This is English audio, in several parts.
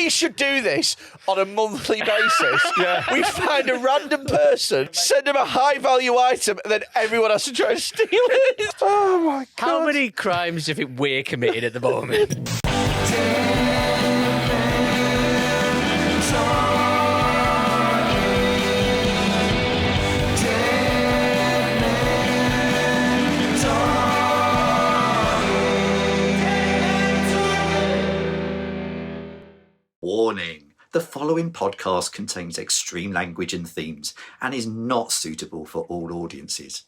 We should do this on a monthly basis. We find a random person, send them a high-value item, and then everyone has to try and steal it. Oh, my God. How many crimes do you think we're committing at the moment? Warning. The following podcast contains extreme language and themes and is not suitable for all audiences.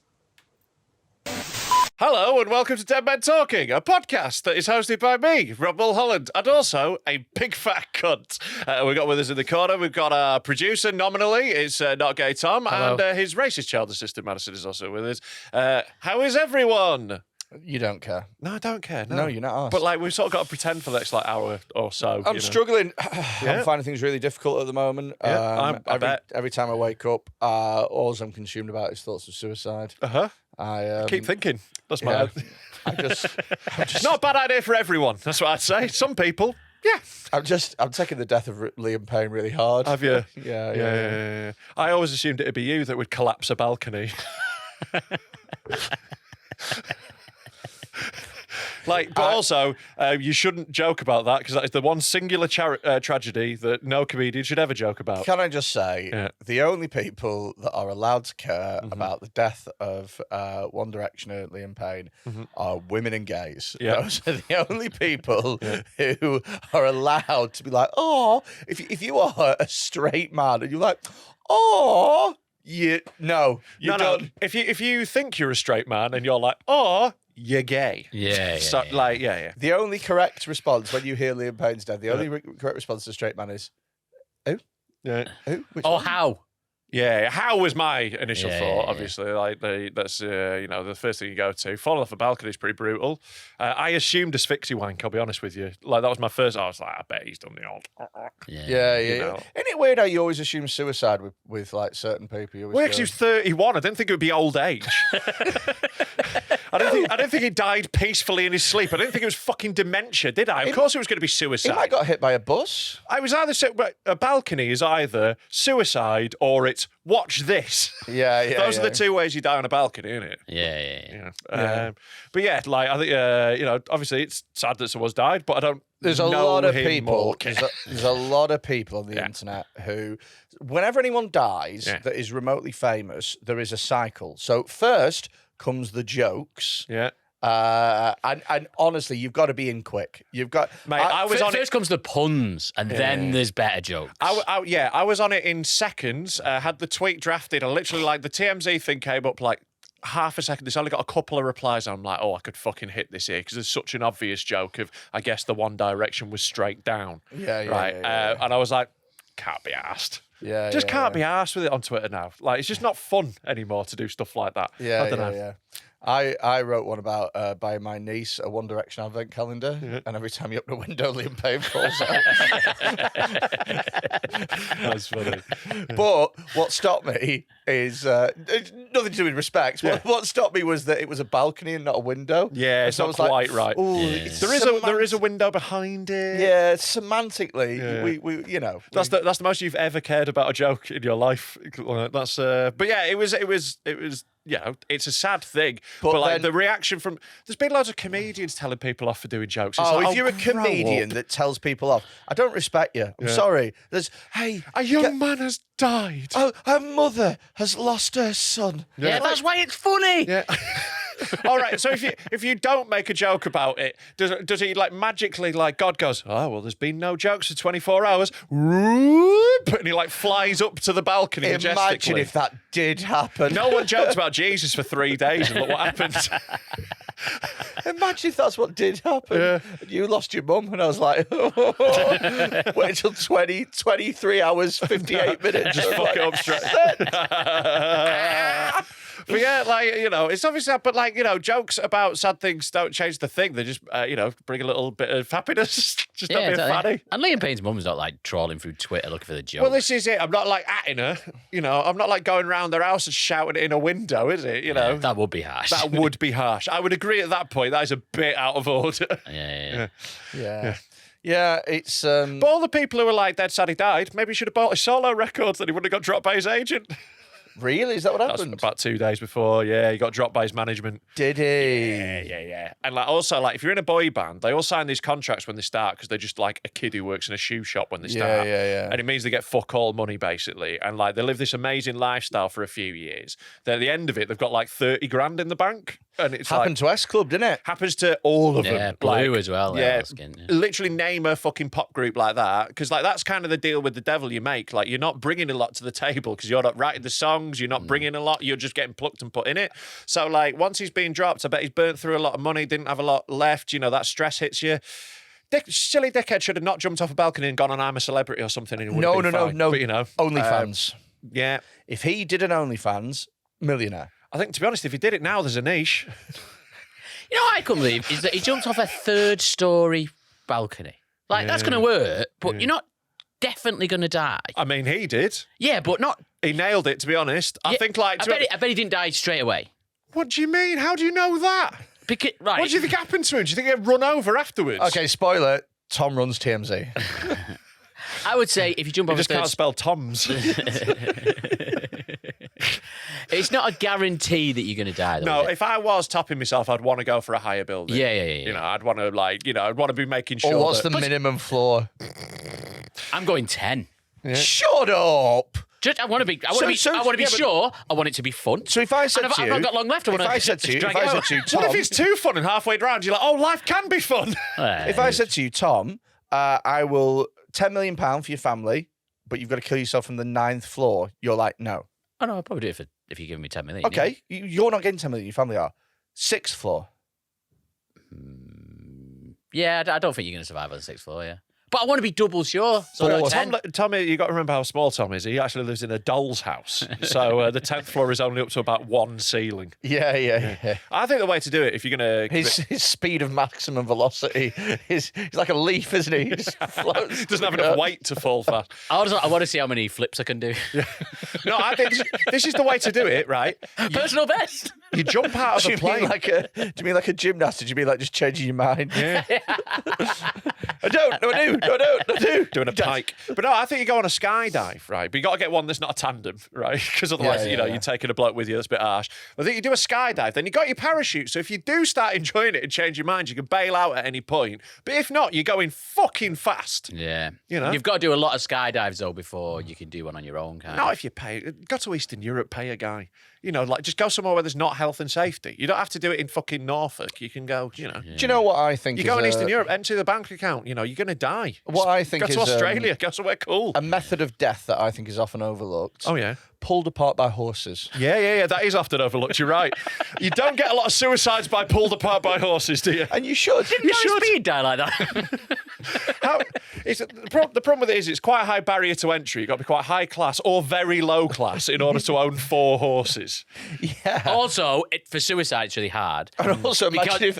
Hello and welcome to Dead Men Talking, a podcast that is hosted by me, Rob Mulholland, and also a big fat cunt. We've got with us in the corner, we've got our producer, nominally, it's Not Gay Tom, Hello. and his racist child assistant, Madison, is also with us. How is everyone? You don't care. No, I don't care. No, you're not asked. But like, we've sort of got to pretend for the next hour or so. I'm struggling. I'm finding things really difficult at the moment. Yeah, I bet. Every time I wake up, all I'm consumed about is thoughts of suicide. I keep thinking. That's yeah, my. I'm just Not a bad idea for everyone. That's what I'd say. Some people. Yeah. I'm taking the death of Liam Payne really hard. Have you? Yeah. I always assumed it'd be you that would collapse a balcony. But also, you shouldn't joke about that because that is the one singular tragedy that no comedian should ever joke about. Can I just say, the only people that are allowed to care about the death of One Directioner Liam Payne are women and gays. Yeah. Those are the only people who are allowed to be like, oh, if you are a straight man and you're like, oh, you don't. If you think you're a straight man and you're like, oh, you're gay. Yeah. The only correct response when you hear Liam Payne's dead, the only correct response to a straight man is, who? Yeah. Who? Which Oh, one? how? Yeah, how was my initial thought? Yeah. Obviously, that's the first thing you go to. Falling off a balcony is pretty brutal. I assumed asphyxie wank. I'll be honest with you. Like that was my first. I was like, I bet he's done the old. Yeah. know. Isn't it weird how you always assume suicide with like certain people? You always Well, go, because he was 31. I didn't think it would be old age. I didn't think he died peacefully in his sleep. I didn't think it was fucking dementia, did I? Of course it was going to be he suicide. might got hit by a bus. I was either a balcony is either suicide or it's watch this. Yeah. Those are the two ways you die on a balcony, isn't it? Yeah. But yeah, like I think obviously it's sad that someone's died, but I don't. There's a know lot of him people. or- There's a lot of people on the internet who, whenever anyone dies that is remotely famous, there is a cycle. So first comes the jokes. Yeah. And honestly, you've got to be in quick. You've got. Mate, I was on it. First comes the puns, and then there's better jokes. I was on it in seconds. Had the tweet drafted. I literally like the TMZ thing came up like half a second. It's only got a couple of replies. I'm like, oh, I could fucking hit this here because there's such an obvious joke of I guess the One Direction was straight down. Right. And I was like, can't be arsed. Just can't be arsed with it on Twitter now. Like it's just not fun anymore to do stuff like that. I don't know. I wrote one about buying my niece a One Direction advent calendar, and every time you open a window, Liam Payne falls out. That's funny. But what stopped me is it's nothing to do with respect. What stopped me was that it was a balcony and not a window. Yeah, it's so not quite right. It's There is a window behind it. Yeah, semantically, we That's the most you've ever cared about a joke in your life. That's but yeah, it was. It's a sad thing, but like the reaction from there's been loads of comedians telling people off for doing jokes. It's like, if you're a comedian that tells people off, I don't respect you. I'm sorry. There's a young man has died. Oh, her mother has lost her son. Yeah, that's why it's funny. Yeah. All right. So if you don't make a joke about it, does he like magically like God goes, oh well, there's been no jokes for 24 hours, and he like flies up to the balcony Imagine majestically. if that did happen. No one joked about Jesus for 3 days and look what happened. Imagine if that's what did happen. Yeah. You lost your mum, and I was like, wait till 23 hours, 58 minutes. Just fuck it up straight. But yeah, it's obviously, but jokes about sad things don't change the thing. They just, bring a little bit of happiness. Just don't be a fanny. And Liam Payne's mum's not like trawling through Twitter looking for the joke. Well, this is it. I'm not like atting her. I'm not like going round their house and shouting it in a window, is it? That would be harsh. That would be harsh. I would agree at that point. That is a bit out of order. Yeah. Yeah, it's But all the people who were like, dead sad he died, maybe he should have bought his solo records, then he wouldn't have got dropped by his agent. really, is that what That was happened? about 2 days before. Yeah, he got dropped by his management. Did he? Yeah. And like also, like if you're in a boy band, they all sign these contracts when they start because they're just like a kid who works in a shoe shop when they start. Yeah. And it means they get fuck all money basically. And like they live this amazing lifestyle for a few years. Then at the end of it, they've got like 30 grand in the bank. And it's Happened to S Club, didn't it? happens to all of them. Yeah, Blue as well. Yeah, Skin, yeah. literally name a fucking pop group like that because like that's kind of the deal with the devil you make. Like you're not bringing a lot to the table because you're not writing the songs, you're not bringing a lot, you're just getting plucked and put in it. So like once he's been dropped, I bet he's burnt through a lot of money, didn't have a lot left. You know, that stress hits you. Silly dickhead should have not jumped off a balcony and gone on I'm a Celebrity or something. And it would have been fine. No. But, you know, OnlyFans. yeah. If he did an OnlyFans, millionaire. I think to be honest, if he did it now, there's a niche. You know what I couldn't believe is that he jumped off a 3rd-story balcony. Like, that's going to work, but you're not definitely going to die. I mean, he did. Yeah, but not... He nailed it, to be honest. I think like... I bet he didn't die straight away. What do you mean? How do you know that? Because, right. What do you think happened to him? Do you think he'd run over afterwards? Okay, spoiler, Tom runs TMZ. I would say if you jump You off just a 3rd... can't spell Toms. It's not a guarantee that you're going to die, though. No, is it? if I was topping myself, I'd want to go for a higher building. Yeah. You know, I'd want to I'd want to be making sure. Or what's that... the minimum floor? I'm going 10. Shut up! Just, I want to be sure. I want it to be fun. So if I said and to I've you... not got long left. I want If I said to you, drag it out. Tom... What if it's too fun and halfway round you're like, oh, life can be fun? If I said to you, Tom, I will £10 million for your family, but you've got to kill yourself from the 9th floor, you're like, no. Oh, no, I'll probably do it if you give me 10 million. Okay, you're not getting 10 million, your family are. 6th floor. Yeah, I don't think you're going to survive on the 6th floor, yeah. But I want to be double sure. So I got 10. Tommy, you got to remember how small Tom is. He actually lives in a doll's house. So the 10th floor is only up to about 1 ceiling. Yeah. I think the way to do it, if you're going to... His speed of maximum velocity he's like a leaf, isn't he? He just floats. doesn't have enough weight to fall fast. I want to see how many flips I can do. No, I think this is the way to do it, right? Personal best. You jump out of Do a you plane. mean do you mean like a gymnast? Do you mean like just changing your mind? Yeah. I do. Doing a pike. But no, I think you go on a skydive, right? But you got to get one that's not a tandem, right? Because otherwise, Yeah. you're taking a bloke with you. That's a bit harsh. But I think you do a skydive, then you got your parachute. So if you do start enjoying it and change your mind, you can bail out at any point. But if not, you're going fucking fast. Yeah. You know? You've got to do a lot of skydives, though, before you can do one on your own, kind Not of. if you pay. Go to Eastern Europe, pay a guy. You know, like just go somewhere where there's not health and safety. You don't have to do it in fucking Norfolk. You can go, you know. Do you know what I think? You go in Eastern Europe, enter the bank account. You know, you're going to die. What I think go is to Australia, go somewhere cool. a method of death that I think is often overlooked. Oh yeah. Pulled apart by horses. Yeah. That is often overlooked. You're right. You don't get a lot of suicides by pulled apart by horses, do you? And you should. You should. Speed die like that. The problem with it is it's quite a high barrier to entry. You've got to be quite high class or very low class in order to own 4 horses. Yeah. Also, for suicide, it's really hard. And also, imagine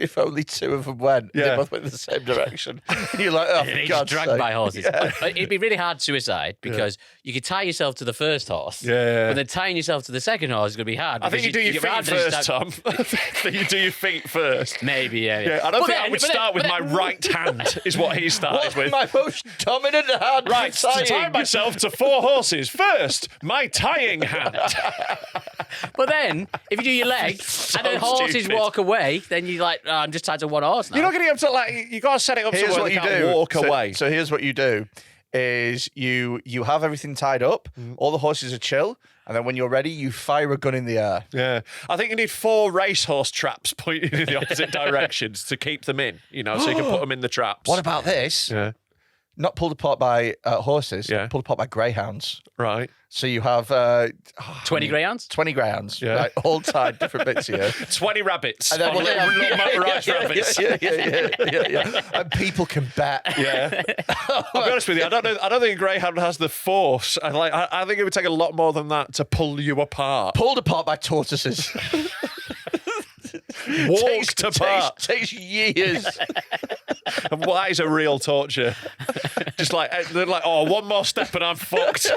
if only 2 of them went. Yeah. They both went in the same direction. And you're like, oh, for It's God's dragged sake. by horses. Yeah. It'd be really hard suicide because you could tie yourself to the first horse. Yeah. But then tying yourself to the second horse is going to be hard. I think you do your feet first, Tom. I think you do your feet first. Maybe, yeah. Yeah, I don't think I would start with my right hand, is what he started What's with. my most dominant hand? Right, for to tie tying? myself to 4 horses. First, my tying hand. But then, if you do your legs and then horses stupid. walk away, then you're like, oh, I'm just tied to one horse now. You're not going to get up to, like, you got to set it up Here's somewhere what they you can't do. walk away. So here's what you do: is you have everything tied up, all the horses are chill, and then when you're ready, you fire a gun in the air. Yeah, I think you need 4 racehorse traps pointing in the opposite directions to keep them in, you know, so you can put them in the traps. What about this? Yeah, Not pulled apart by horses, Yeah. pulled apart by greyhounds. right. So you have 20 greyhounds? 20 greyhounds, Yeah. right, all tied different bits here. 20 rabbits. And then on little motorised rabbits. Yeah. And people can bet. Yeah. I'll be honest with you, I don't think a greyhound has the force. I think it would take a lot more than that to pull you apart. Pulled apart by tortoises. Walked apart. Takes years. Well, that is a real torture. Just like, they're like, oh, one more step and I'm fucked.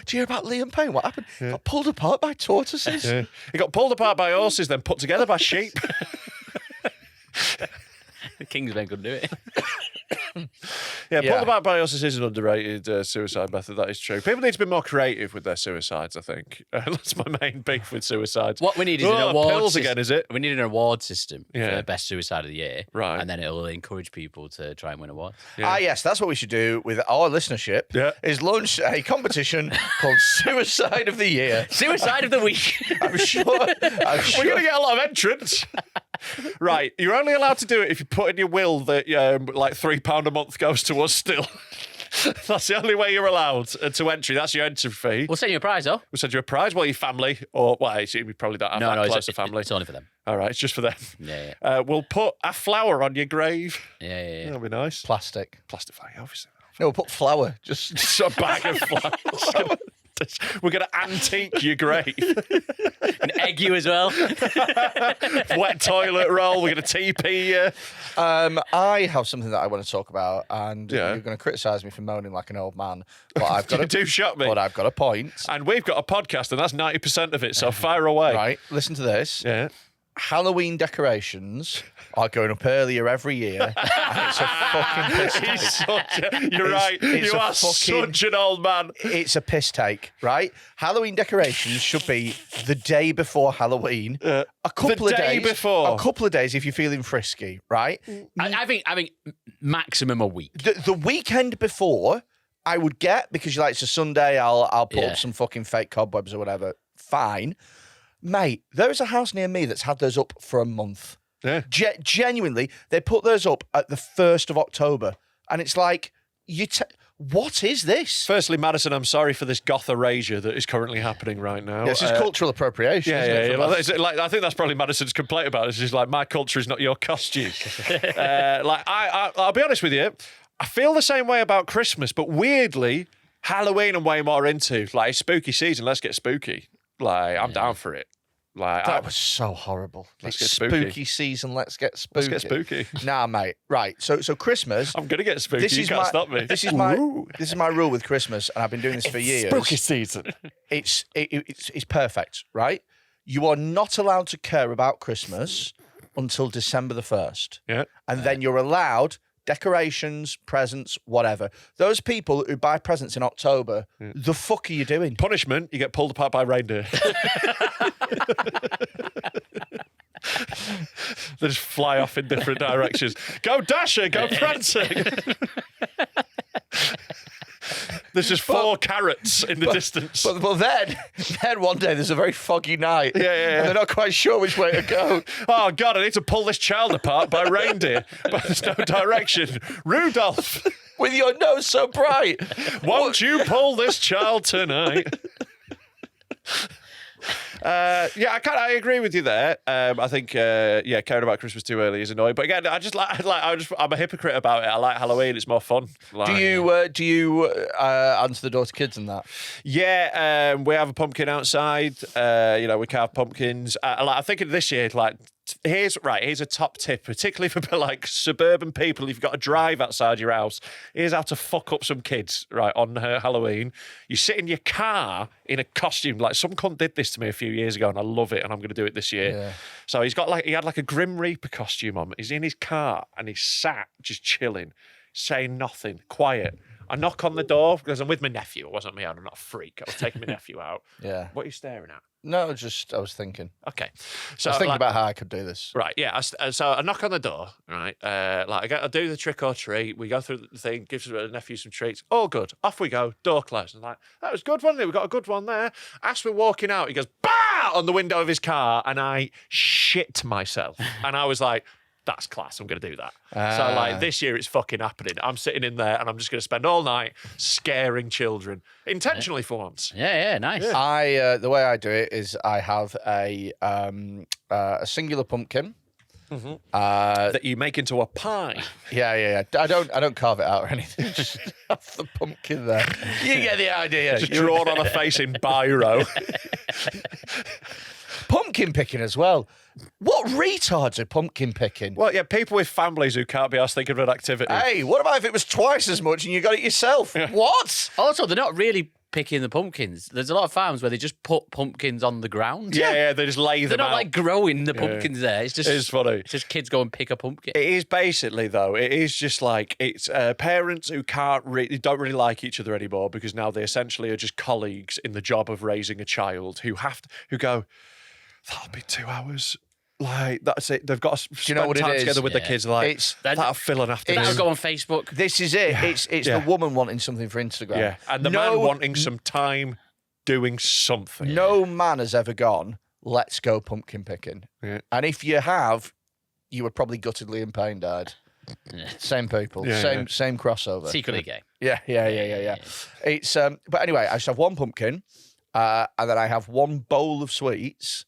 Do you hear about Liam Payne? What happened? He got pulled apart by tortoises. Yeah. He got pulled apart by horses, then put together by sheep. The Kingsmen couldn't do it. Yeah, Yeah. pull the back is an underrated suicide method. That is true. People need to be more creative with their suicides, I think. That's my main beef with suicides. What we need is an Oh, award pills system. again, is it? We need an award system Yeah. for best suicide of the year. Right. And then it'll encourage people to try and win awards. Ah, yes, that's what we should do with our listenership. Yeah. Is launch a competition called Suicide of the Year. Suicide of the week. I'm sure. We're going to get a lot of entrants. Right, you're only allowed to do it if you put in your will that like £3 a month goes to us still. That's the only way you're allowed to entry. That's your entry fee. We'll send you a prize, though. We'll send you a prize. Well, your family, or well, I assume you probably don't have that close to family. It's only for them. All right, it's just for them. Yeah. We'll put a flower on your grave. Yeah. That'll be nice. Plastic. Plastic flag, obviously. No, we'll put flour. Just A bag of flowers. We're going to antique your grave. And egg you as well. Wet toilet roll. We're going to TP you. I have something that I want to talk about, and Yeah. you're going to criticise me for moaning like an old man, but I've got Do shock me. But I've got a point. And we've got a podcast, and that's 90% of it, so fire away. Right, listen to this. Yeah. Halloween decorations are going up earlier every year, and it's a fucking piss take. You're right. it's You a are such an old man. It's a piss take, right? Halloween decorations should be the day before Halloween. A couple the of day days before. A couple of days if you're feeling frisky, right? I think maximum a week. The weekend before, I would get, because it's a Sunday, I'll put Yeah. up some fucking fake cobwebs or whatever. Fine. Mate, there's a house near me that's had those up for a month. Yeah. Genuinely, they put those up at the 1st of October. And it's like, what is this? Firstly, Madison, I'm sorry for this goth erasure that is currently happening right now. This is cultural appropriation. Yeah, isn't it, yeah. from Well, us? I think that's probably Madison's complaint about it. She's like, my culture is not your costume. I'll be honest with you. I feel the same way about Christmas, but weirdly, Halloween I'm way more into. Like, it's spooky season. Let's get spooky. Like, I'm down for it. Like, That was so horrible. Let's It's get spooky. spooky season. Let's get spooky. Let's get spooky. Nah, mate. Right. So Christmas. I'm gonna get spooky. This You is can't stop me. This is my rule with Christmas, and I've been doing this for years. Spooky season. It's perfect, right? You are not allowed to care about Christmas until December the 1st. Yeah. And then you're allowed decorations, presents, whatever. Those people who buy presents in October, the fuck are you doing? Punishment: you get pulled apart by reindeer. They just fly off in different directions. Go Dasher, go Prancer. There's just 4 carrots in the distance. But then one day there's a very foggy night. Yeah. And they're not quite sure which way to go. Oh, God, I need to pull this child apart by reindeer. But there's no direction. Rudolph, With your nose so bright. won't you pull this child tonight? I agree with you there. I think caring about Christmas too early is annoying. But again, I'm a hypocrite about it. I like Halloween; it's more fun. Do you answer the door to kids and that? Yeah, we have a pumpkin outside. We carve pumpkins. I think of this year, here's a top tip, particularly for suburban people. If you've got a drive outside your house, here's how to fuck up some kids. Right on Halloween, you sit in your car in a costume. Like some cunt did this to me a few years ago, and I love it, and I'm going to do it this year. Yeah. So he had a Grim Reaper costume on. He's in his car and he's sat just chilling, saying nothing, quiet. I knock on the door because I'm with my nephew. It wasn't me. I'm not a freak. I was taking my nephew out. Yeah. What are you staring at? No, I was thinking. Okay. I So was thinking about how I could do this. Right, yeah. So I knock on the door, right? I do the trick or treat. We go through the thing, gives the nephew some treats. All good. Off we go. Door closed. I'm like, that was good, wasn't it? We got a good one there. As we're walking out, he goes, bah! On the window of his car, and I shit myself. And I was like, that's class. I'm going to do that. So this year it's fucking happening. I'm sitting in there and I'm just going to spend all night scaring children intentionally for once. Yeah, nice. The way I do it is I have a singular pumpkin. Mm-hmm. That you make into a pie. Yeah. I don't carve it out or anything. Just have the pumpkin there. You get the idea. Just drawn on a face in biro. Pumpkin picking as well. What retards are pumpkin picking? Well, yeah, people with families who can't be asked thinking of an activity. Hey, what about if it was twice as much and you got it yourself? What? Also, they're not really picking the pumpkins. There's a lot of farms where they just put pumpkins on the ground. Yeah, they just lay They're them not out. like growing the pumpkins there. It's just It's funny. It's just kids go and pick a pumpkin. It is basically, though, it is just like it's parents who don't really like each other anymore because now they essentially are just colleagues in the job of raising a child who go, that'll be 2 hours. Like, that's it. They've got to spend know what it time is? together with the Yeah. kids. Like, It's- that'll fill an afternoon. That'll go on Facebook. This is it. It's Yeah. the woman wanting something for Instagram. Yeah, and the man wanting some time doing something. No man has ever gone, let's go pumpkin picking. Yeah. And if you have, you were probably guttedly in pain, died. Same people, Yeah, same crossover. Secretly gay. Yeah. It's but anyway, I just have one pumpkin, and then I have one bowl of sweets.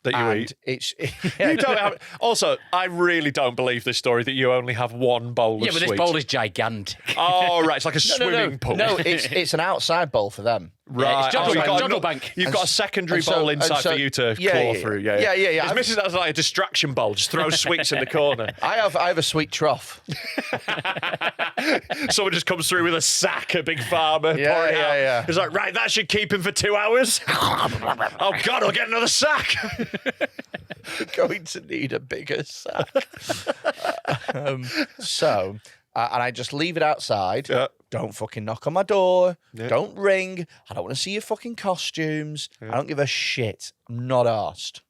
That you and eat. It's You don't have, also, I really don't believe this story that you only have one bowl Yeah, of but sweets. this bowl is gigantic. Oh, right. It's like a swimming pool. No, it's an outside bowl for them. Right. it's juggle you've bank, got juggle no- bank. You've got a secondary and so- bowl and inside so- for you to yeah, claw yeah, through. yeah. Yeah. It's Mrs. That's like a distraction bowl. Just throw sweets in the corner. I have a sweet trough. Someone just comes through with a sack, a big farmer. Yeah, pour it out. yeah. It's like, right, that should keep him for 2 hours. Oh, God, I'll get another sack. Going to need a bigger sack. So, and I just leave it outside. Yeah. Don't fucking knock on my door. Don't ring. I don't want to see your fucking costumes. I don't give a shit. I'm not arsed.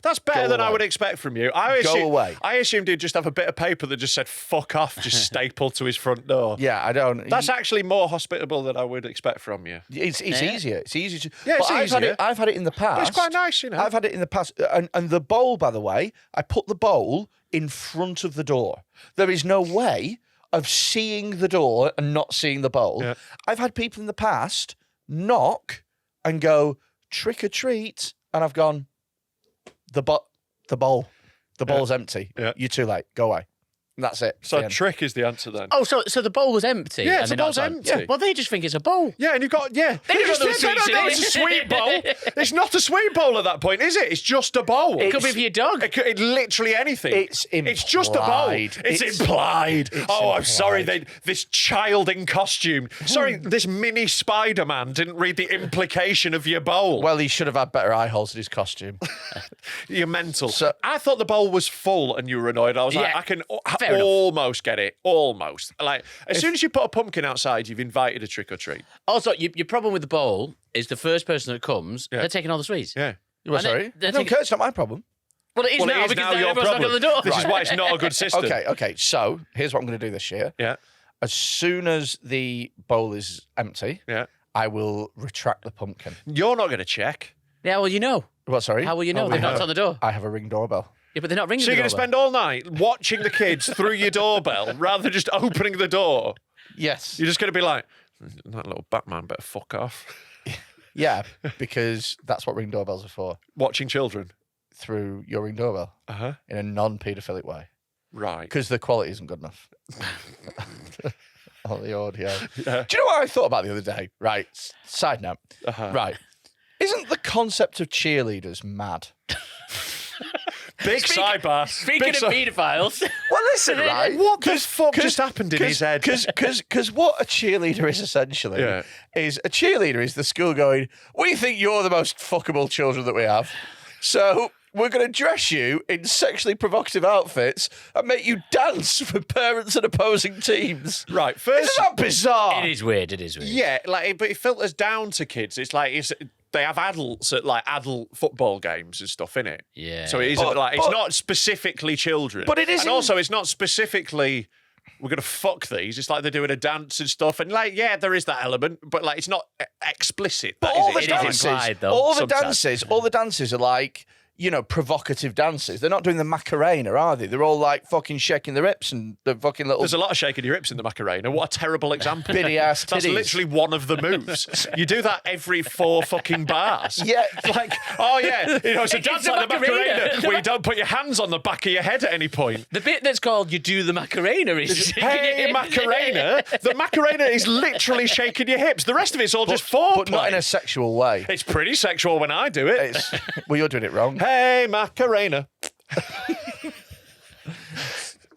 That's better Go than I away. would expect from you. I Go away. I assumed he'd just have a bit of paper that just said "fuck off," just stapled to his front door. Yeah, I don't. That's actually more hospitable than I would expect from you. It's easier. It's easier to. Yeah, it's but easier. I've had it in the past. It's quite nice, you know. I've had it in the past, and the bowl, by the way, I put the bowl in front of the door. There is no way of seeing the door and not seeing the bowl. Yeah. I've had people in the past knock and go trick or treat, and I've gone the bowl. The bowl's empty. Yeah. You're too late. Go away. And that's it. So The end. trick is the answer then. Oh, so the bowl was empty? Yeah, and the they're not bowl's gone- empty. Yeah, well, they just think it's a bowl. Yeah, and you've got They don't know there was they don't sweets in know it. it's a sweet bowl. It's not a sweet bowl at that point, is it? It's just a bowl. It could be for your dog. It literally anything. It's just a bowl. implied. It's implied. Oh, I'm sorry. implied. This child in costume. Sorry, this mini Spider-Man didn't read the implication of your bowl. Well, he should have had better eye holes in his costume. You're mental. So- I thought the bowl was full and you were annoyed. I was like, Yeah, I can fair enough. almost get it. Almost. Like, as soon as you put a pumpkin outside, you've invited a trick or treat. Also, your problem with the bowl is the first person that comes, they're taking all the sweets. Yeah. Well, And sorry. they're I don't taking- care. It's not my problem. Well, it is Well, now it is because now your everyone's knocking problem. on the door. This is why it's not a good system. Okay. So here's what I'm going to do this year. Yeah. As soon as the bowl is empty, Yeah. I will retract the pumpkin. You're not going to check. Yeah, well, you know. What? Sorry. How will you know? They've knocked on the door. I have a ring doorbell. Yeah, but they're not ringing So the you're going to doorbell. spend all night watching the kids through your doorbell rather than just opening the door. Yes. You're just going to be like, that little Batman better fuck off. Yeah, because that's what ring doorbells are for. Watching children. Through your ring doorbell Uh-huh. in a non-paedophilic way, Right. because the quality isn't good enough. On the audio. Yeah. Do you know what I thought about the other day? Right. Side note. Uh-huh. Right. Isn't the concept of cheerleaders mad? Big sidebar. Speaking Big of paedophiles, Well, listen, right? What the fuck just happened in his head? Because what a cheerleader is essentially Yeah. is a cheerleader is the school going, we think you're the most fuckable children that we have. So we're going to dress you in sexually provocative outfits and make you dance for parents and opposing teams. Right. First, Isn't that bizarre? it is weird. It is weird. yeah, like, but it filters down to kids. It's like they have adults at like adult football games and stuff in it. Yeah. So it isn't But- it's but- not specifically children. But it isn't- And also, it's not specifically. We're gonna fuck these. It's like they're doing a dance and stuff, and like, yeah, there is that element, but like, it's not explicit. But That all is the it. It is dances, implied, though, all the sometimes. dances are like, you know, provocative dances. They're not doing the Macarena, are they? They're all like fucking shaking their hips and the fucking little There's a lot of shaking your hips in the Macarena. What a terrible example. bitty ass That's titties. literally one of the moves. You do that every 4 fucking bars. Yeah. It's like, oh yeah, you know, it's a dance the like the Macarena. Macarena where you don't put your hands on the back of your head at any point. The bit that's called "You Do the Macarena" is Hey, Macarena. The Macarena is literally shaking your hips. The rest of it's all just foreplay. but not in a sexual way. It's pretty sexual when I do it. Well, you're doing it wrong. Hey, Macarena.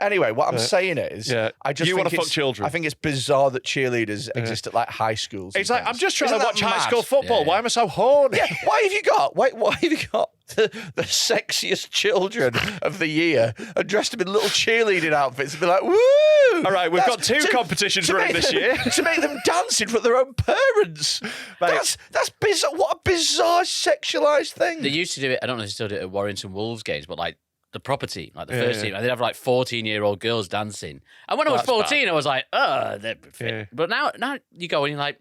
Anyway, what I'm saying is, I just You think wanna fuck it's- children. I think it's bizarre that cheerleaders exist at like high schools. It's and like, I'm things. just trying Isn't to that watch high mad? school football. Yeah. Why am I so horny? Yeah, why have you got the sexiest children of the year and dressed them in little cheerleading outfits and be like, woo! All right, we've got two competitions running this year. To make them dance in front of their own parents. That's bizarre. What a bizarre sexualised thing. They used to do it. I don't know if they still do it at Warrington Wolves games, but like the property, like the first team, and they'd have like 14-year-old girls dancing. And when I was 14, I was like, oh, they're fit. Yeah. But now you go and you're like,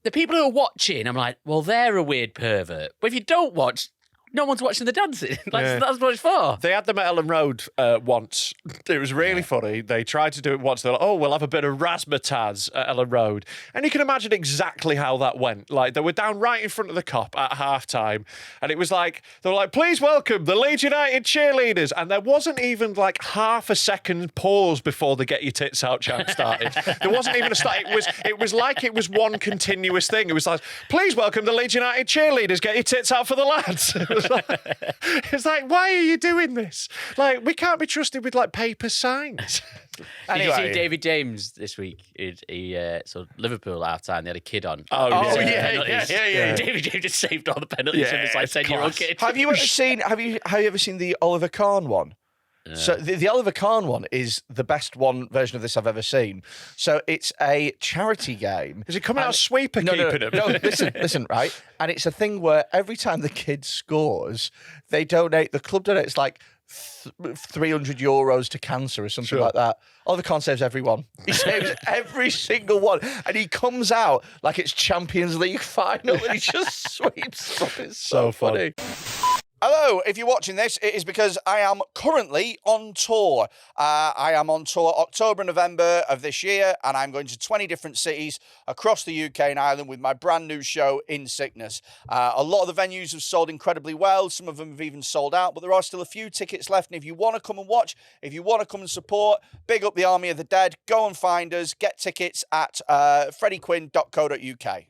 the people who are watching, I'm like, well, they're a weird pervert. But if you don't watch, no one's watching the dancing. That's what it's for. They had them at Ellen Road once. It was really funny. They tried to do it once. They're like, oh, we'll have a bit of razzmatazz at Ellen Road. And you can imagine exactly how that went. Like, they were down right in front of the cop at halftime. And it was like, they were like, please welcome the Leeds United cheerleaders. And there wasn't even like half a second pause before the get your tits out chant started. There wasn't even a start. It was like it was one continuous thing. It was like, please welcome the Leeds United cheerleaders. Get your tits out for the lads. It's like, why are you doing this? Like, we can't be trusted with like paper signs. Did you see David James this week? So Liverpool half time, they had a kid on. Oh, yeah. David James just saved all the penalties from his like 10-year-old kid. Have you ever seen the Oliver Kahn one? So the Oliver Kahn one is the best one version of this I've ever seen. So it's a charity game. Is it coming out sweeper keeping him? No, listen, right? And it's a thing where every time the kid scores, the club donates like 300 euros to cancer or something like that. Oliver Kahn saves everyone. He saves every single one. And he comes out like it's Champions League final and he just sweeps up. It's so funny. Hello, if you're watching this, it is because I am currently on tour. I am on tour October and November of this year, and I'm going to 20 different cities across the UK and Ireland with my brand new show, In Sickness. A lot of the venues have sold incredibly well. Some of them have even sold out, but there are still a few tickets left. And if you want to come and watch, if you want to come and support, big up the Army of the Dead, go and find us. Get tickets at freddyquinne.co.uk.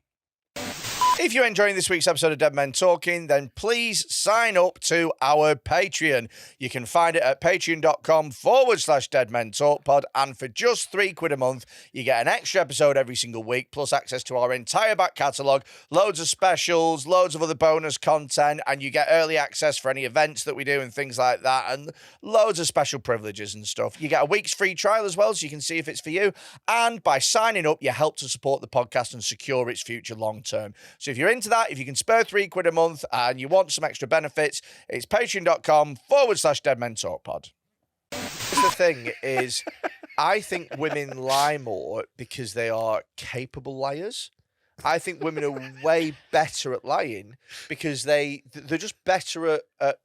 If you're enjoying this week's episode of Dead Men Talking, then please sign up to our Patreon. You can find it at patreon.com/Dead Men Talk Pod. And for just £3 a month, you get an extra episode every single week, plus access to our entire back catalogue, loads of specials, loads of other bonus content, and you get early access for any events that we do and things like that, and loads of special privileges and stuff. You get a week's free trial as well, so you can see if it's for you. And by signing up, you help to support the podcast and secure its future long term. So if you're into that, if you can spare £3 a month and you want some extra benefits, it's patreon.com/Dead Men Talk Pod. The thing is, I think women lie more because they are capable liars. I think women are way better at lying because they're just better at Look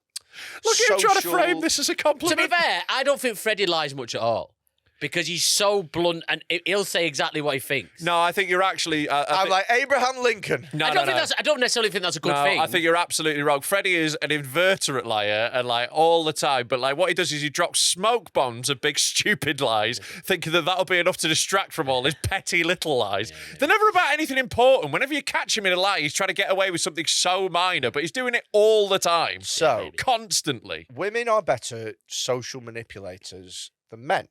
at him trying to frame this as a To compliment. be fair, I don't think Freddie lies much at all. Because he's so blunt and he'll say exactly what he thinks. No, I think you're actually... I'm like Abraham Lincoln. I don't necessarily think that's a good thing. I think you're absolutely wrong. Freddie is an inveterate liar and like all the time. But like what he does is he drops smoke bombs of big stupid lies, thinking that that'll be enough to distract from all his petty little lies. They're never about anything important. Whenever you catch him in a lie, he's trying to get away with something so minor, but he's doing it all the time. So Constantly. women are better social manipulators than men.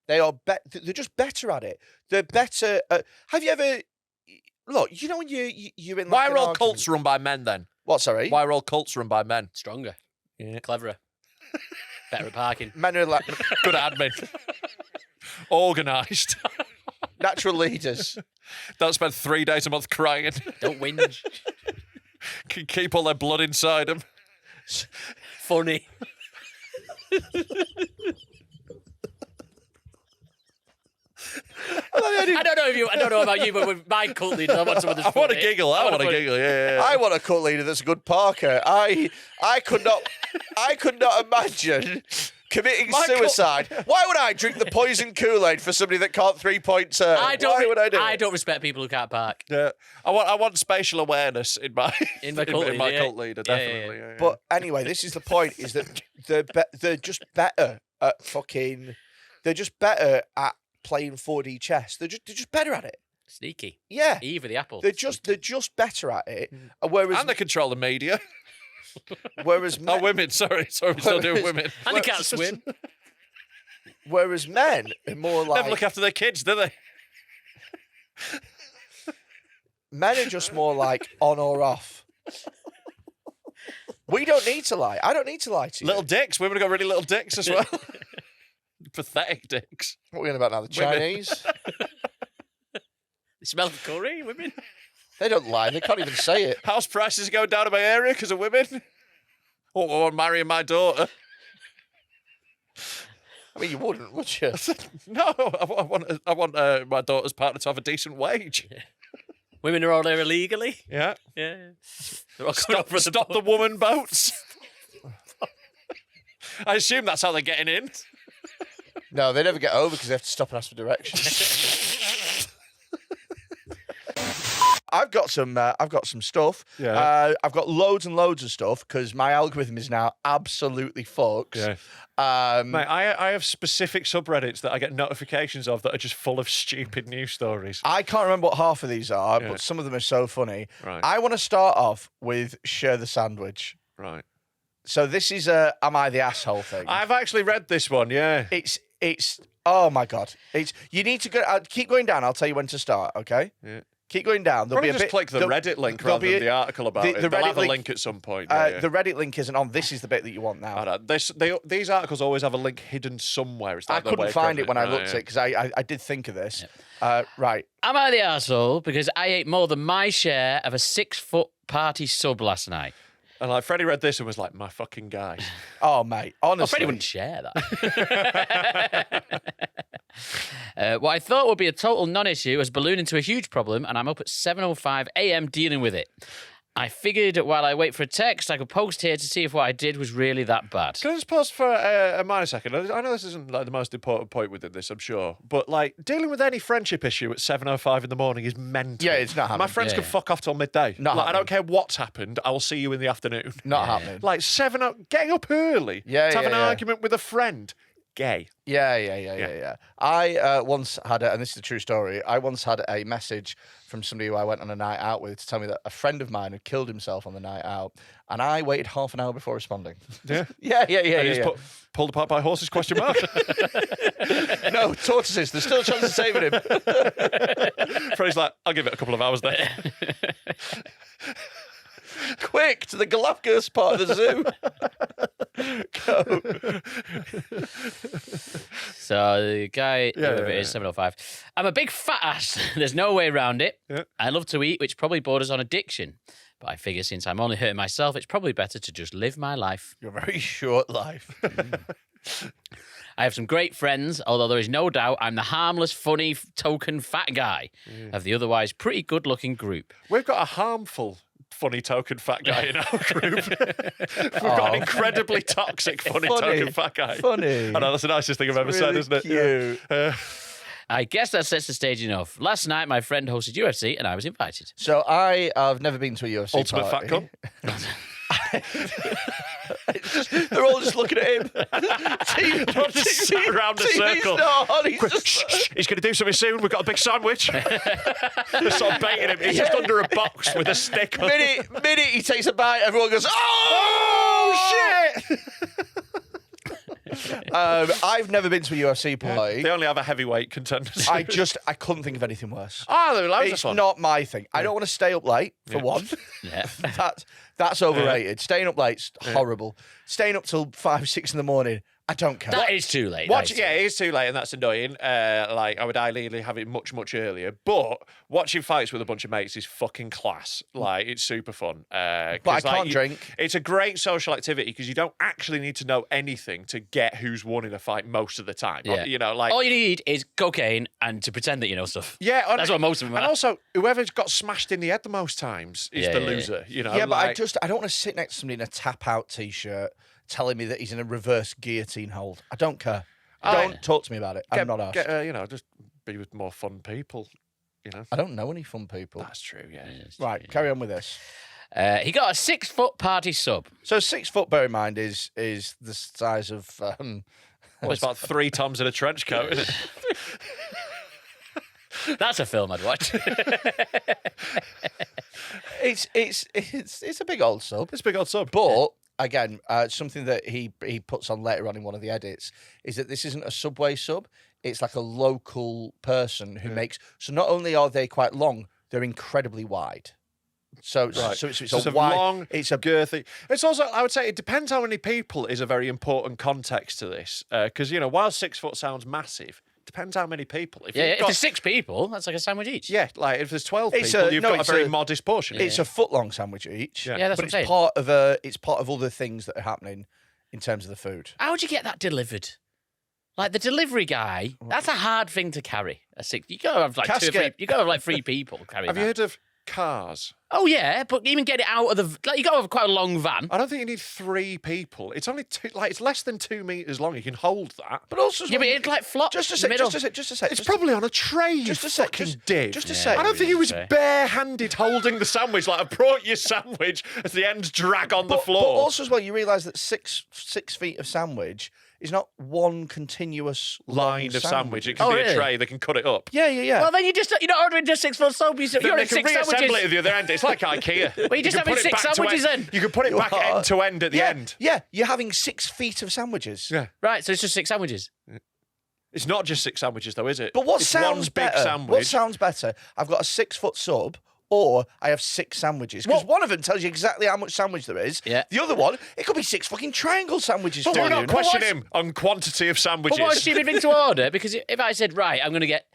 They're just better at it. They're better at... Have you ever... Look, you know when you're in... Why like are all cults run by men then? What, sorry? Why are all cults run by men? Stronger. Yeah. Cleverer. Better at parking. Men are like Good admin. Organised. natural leaders. Don't spend 3 days a month crying. Don't whinge. Can keep all their blood inside them. Funny. I don't know about you, but with my cult leaders, I want someone that's I want to funny. giggle. I want to giggle. Yeah. I want a cult leader that's a good parker. I could not imagine committing suicide. Why would I drink the poison Kool-Aid for somebody that can't 3-point turn? Why would I do it? I don't respect people who can't park. Yeah. I want spatial awareness in my cult leader, definitely. Yeah. But anyway, this is the point: is that they're just better at fucking. They're just better at playing 4D chess. They're just better at it. Sneaky. Yeah. Eve of the apple. They're just better at it. Whereas And they control the media. whereas men, Oh, women. Sorry, we're still doing women. And they can't swim. Whereas men are more like... Never look after their kids, do they? Men are just more like on or off. We don't need to lie. I don't need to lie to you. Little dicks. Women have got really little dicks as well. Pathetic dicks. What are we on about now? The Chinese? They smell of curry, women. They don't lie. They can't even say it. House prices are going down in my area because of women. Oh, I'm marrying my daughter. I mean, you wouldn't, would you? No, I want my daughter's partner to have a decent wage. Women are all there illegally. Yeah. Yeah. They're all coming over Stop the woman boats. I assume that's how they're getting in. No, they never get over because they have to stop and ask for directions. I've got some stuff. Yeah. I've got loads and loads of stuff because my algorithm is now absolutely fucked. Yeah. Mate, I have specific subreddits that I get notifications of that are just full of stupid news stories. I can't remember what half of these are, but some of them are so funny. Right. I want to start off with share the sandwich. Right. So this is a am I the asshole thing. I've actually read this one, yeah. It's oh my god. You need to go. Keep going down. I'll tell you when to start. Okay. Yeah. Keep going down. There'll Probably be a just bit, click the Reddit link there'll rather be than the article about it. the They'll Reddit have a link- link at some point. Yeah. The Reddit link isn't on. This is the bit that you want now. I don't- these articles always have a link hidden somewhere. It's I like their way couldn't of find putting it when I Right, looked at yeah. it because I did think of this. Right. Am I the arsehole because I ate more than my share of a 6-foot party sub last night? And like Freddie read this and was like, my fucking guy. Oh mate, honestly. Oh, Freddie wouldn't share that. What I thought would be a total non-issue has ballooned into a huge problem, and I'm up at 7:05 a.m. dealing with it. I figured while I wait for a text, I could post here to see if what I did was really that bad. Can I just pause for a minor second? I know this isn't like the most important point within this, I'm sure, but like dealing with any friendship issue at 7:05 in the morning is mental. Yeah, it's not happening. My friends can fuck off till midday. Not Like, I don't happening. care what's happened. I will see you in the afternoon. Not happening. Like getting up early Yeah, to have an yeah. argument with a friend. Gay. Yeah. I once had and this is a true story. I once had a message from somebody who I went on a night out with to tell me that a friend of mine had killed himself on the night out, and I waited half an hour before responding. Yeah. yeah. And he's pulled apart by horses? Question mark. No, tortoises. There's still a chance of saving him. Freddie's like, I'll give it a couple of hours then. Quick to the Galapagos part of the zoo. Go. So the guy, Yeah, whoever it is, 7:05. I'm a big fat ass. There's no way around it. Yeah. I love to eat, which probably borders on addiction. But I figure since I'm only hurting myself, it's probably better to just live my life. Your very short life. I have some great friends, although there is no doubt I'm the harmless, funny, token fat guy of the otherwise pretty good-looking group. We've got a harmful, funny token fat guy in our group. We've got an incredibly toxic, funny token fat guy. Funny. I know, that's the nicest thing I've ever said, Really isn't it? cute. Yeah. I guess that sets the stage enough. Last night, my friend hosted UFC, and I was invited. So I have never been to a UFC Ultimate party. fat cunt. They're all just looking at him. They're all just sat around a circle. He's going to do something soon. We've got a big sandwich. They're sort of baiting him. He's just under a box with a stick on. minute he takes a bite, everyone goes, oh shit! I've never been to a UFC party. They only have a heavyweight contender. I couldn't think of anything worse. Oh, there are loads of It's fun. not my thing. I don't want to stay up late, for one. Yeah. That's overrated. Staying up late's horrible. Staying up till 5, 6 in the morning, I don't care. That is too late. It is too late, and that's annoying. Like, I would ideally have it much, much earlier. But watching fights with a bunch of mates is fucking class. Like, it's super fun. But I can't drink. It's a great social activity because you don't actually need to know anything to get who's won in a fight most of the time. Yeah. You know, like all you need is cocaine and to pretend that you know stuff. yeah, That's what most of them And are. also, whoever's got smashed in the head the most times is Yeah, the yeah, yeah. loser. You know, Yeah, but like, I don't want to sit next to somebody in a tap-out T-shirt telling me that he's in a reverse guillotine hold. I don't care. Don't talk to me about it. I'm not asked. just be with more fun people. You know, I don't know any fun people. that's true. Yeah. Right, carry on with this. He got a 6-foot party sub. So 6 foot, bear in mind, is the size of... Well, it's about 3 Toms in a trench coat, isn't it? That's a film I'd watch. it's a big old sub. It's a big old sub. But again, something that he puts on later on in one of the edits is that this isn't a Subway sub. It's like a local person who makes. So not only are they quite long, they're incredibly wide. So it's a wide, long, it's a girthy. It's also, I would say, it depends how many people is a very important context to this. Because, while 6 foot sounds massive, depends how many people. If If there's 6 people, that's like a sandwich each. Yeah, like if there's 12 people, you've got a very modest portion. It's a foot long sandwich each. Yeah, that's but what I'm saying. it's part of other things that are happening in terms of the food. How would you get that delivered? Like the delivery guy, that's a hard thing to carry. You gotta have like you gotta have like 3 people carrying Have that. you heard of cars? Oh you even get it out of the you gotta have quite a long van. I don't think you need 3 people. It's only it's less than 2 meters long. You can hold that. But also, Yeah, but it'd like flop. just a in sec, the middle. just a sec. It's probably on a tray. Just a sec, div. just a sec. I don't think he was Sorry. barehanded holding the sandwich. Like, I brought your sandwich as the ends drag on the floor. But also as well, you realise that 6 feet of sandwich is not one continuous line of sandwich. It can Oh, be really? a tray. They can cut it up. Yeah. Well, then you're not ordering just 6 foot sub. You're Then ordering they can 6 reassemble sandwiches. it at the other end. It's like IKEA. Well, you're just can having put it 6 back to sandwiches end. then. You can put it back end to end at the end. Yeah, you're having 6 feet of sandwiches. Yeah. Right, so it's just 6 sandwiches. It's not just 6 sandwiches, though, is it? But what it's sounds one better? big sandwich. What sounds better? I've got a 6 foot sub, or I have 6 sandwiches. Because one of them tells you exactly how much sandwich there is. Yeah. The other one, it could be 6 fucking triangle sandwiches. But for we're you. not question him on quantity of sandwiches. But what a stupid thing to order, because if I said, right, I'm going to get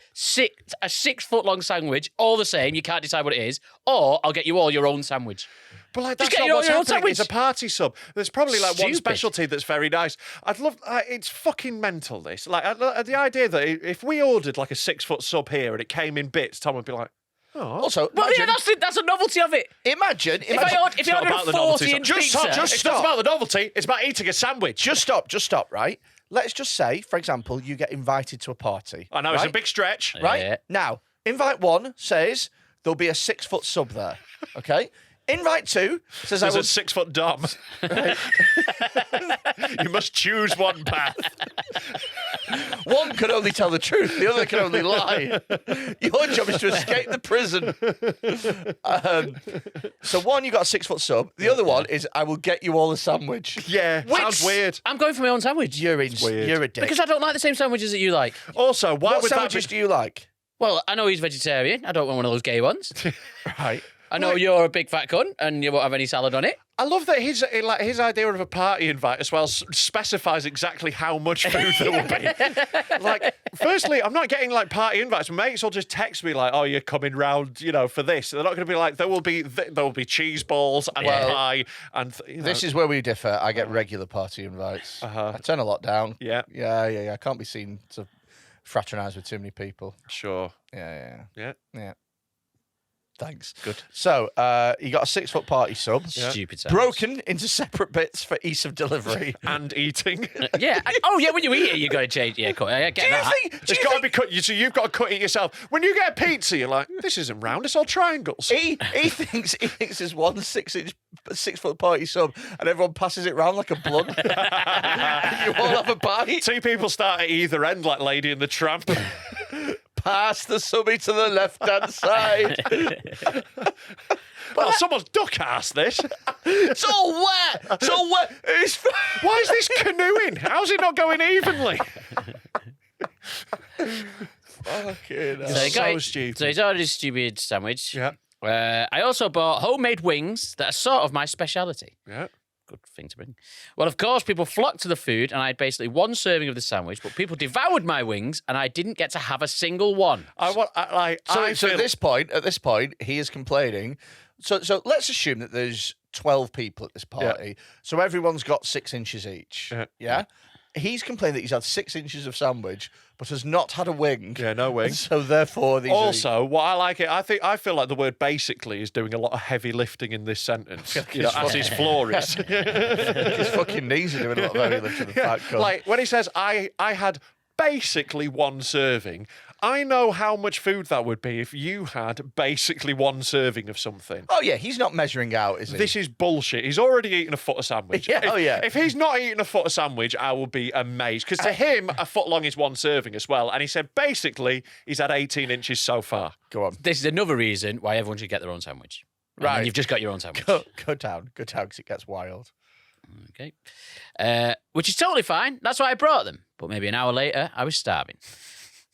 a 6 foot long sandwich, all the same, you can't decide what it is, or I'll get you all your own sandwich. But like, Just that's get not your what's own happening. sandwich. It's a party sub. There's probably like one Stupid. specialty that's very nice. I'd love. It's fucking mental. This the idea that if we ordered like a 6 foot sub here and it came in bits, Tom would be like, oh. Also, Well, imagine, yeah, that's a novelty of it. imagine If I order It's not a about the novelty. 40-inch Just pizza... stop. Just It's stop. not. It's about the novelty. It's about eating a sandwich. just stop, right? Let's just say, for example, you get invited to a party. I know right? it's a big stretch. Right? Yeah. Now, invite 1 says there'll be a 6 foot sub there. Okay? Invite 2 says I There's will. a 6 foot dom. You must choose one path. One can only tell the truth, the other can only lie. Your job is to escape the prison. So one, you got a 6 foot sub. The other one is I will get you all a sandwich. Yeah, sounds weird. I'm going for my own sandwich. You're weird. You're a dick. Because I don't like the same sandwiches that you like. Also, why What would that be? sandwiches do you like? Well, I know he's vegetarian. I don't want one of those gay ones. Right. I know you're a big fat cunt and you won't have any salad on it. I love that his idea of a party invite as well specifies exactly how much food there will be. Like, firstly, I'm not getting like party invites. Mates will just text me like, "Oh, you're coming round, for this." They're not going to be like, "There will be cheese balls and pie." And This is where we differ. I get regular party invites. I turn a lot down. Yeah. Yeah. I can't be seen to fraternise with too many people. sure. Yeah. Yeah. Thanks. Good. So, you got a 6 foot party sub. Stupid sandwich. Broken into separate bits for ease of delivery. And eating. Yeah. When you eat it, you got to change. Yeah, cut. I get that. It's got to be cut. So you've got to cut it yourself. When you get a pizza, you're like, "This isn't round. It's all triangles." He thinks there's one 6 foot party sub, and everyone passes it round like a blunt. You all have a bite. 2 people start at either end, like Lady and the Tramp. Pass the subby to the left hand side. Well, someone's duck-assed this. It's all wet. It's all wet. Why is this canoeing? How's it not going evenly? Fucking hell. So, he got So it- stupid. So he's ordered his stupid sandwich. Yeah. I also bought homemade wings that are sort of my speciality. Yeah. Good thing to bring. Well, of course, people flocked to the food, and I had basically one serving of the sandwich, but people devoured my wings, and I didn't get to have a single one. So at this point, he is complaining. So let's assume that there's 12 people at this party. So everyone's got 6 inches each. Yeah. He's complained that he's had 6 inches of sandwich, but has not had a wing. Yeah, no wing. And so therefore, these Also, what I like it, I feel like the word "basically" is doing a lot of heavy lifting in this sentence. As his floor is. his fucking knees are doing a lot of heavy lifting. The fat cunt. Like when he says, "I had basically one serving." I know how much food that would be if you had basically one serving of something. Oh yeah, he's not measuring out, is he? This is bullshit. He's already eaten a foot of sandwich. Yeah, If he's not eating a foot of sandwich, I will be amazed. Because to him, a foot long is one serving as well. And he said basically he's had 18 inches so far. Go on. This is another reason why everyone should get their own sandwich. And Right. then you've just got your own sandwich. Go down, because it gets wild. Okay. Which is totally fine. That's why I brought them. But maybe an hour later, I was starving.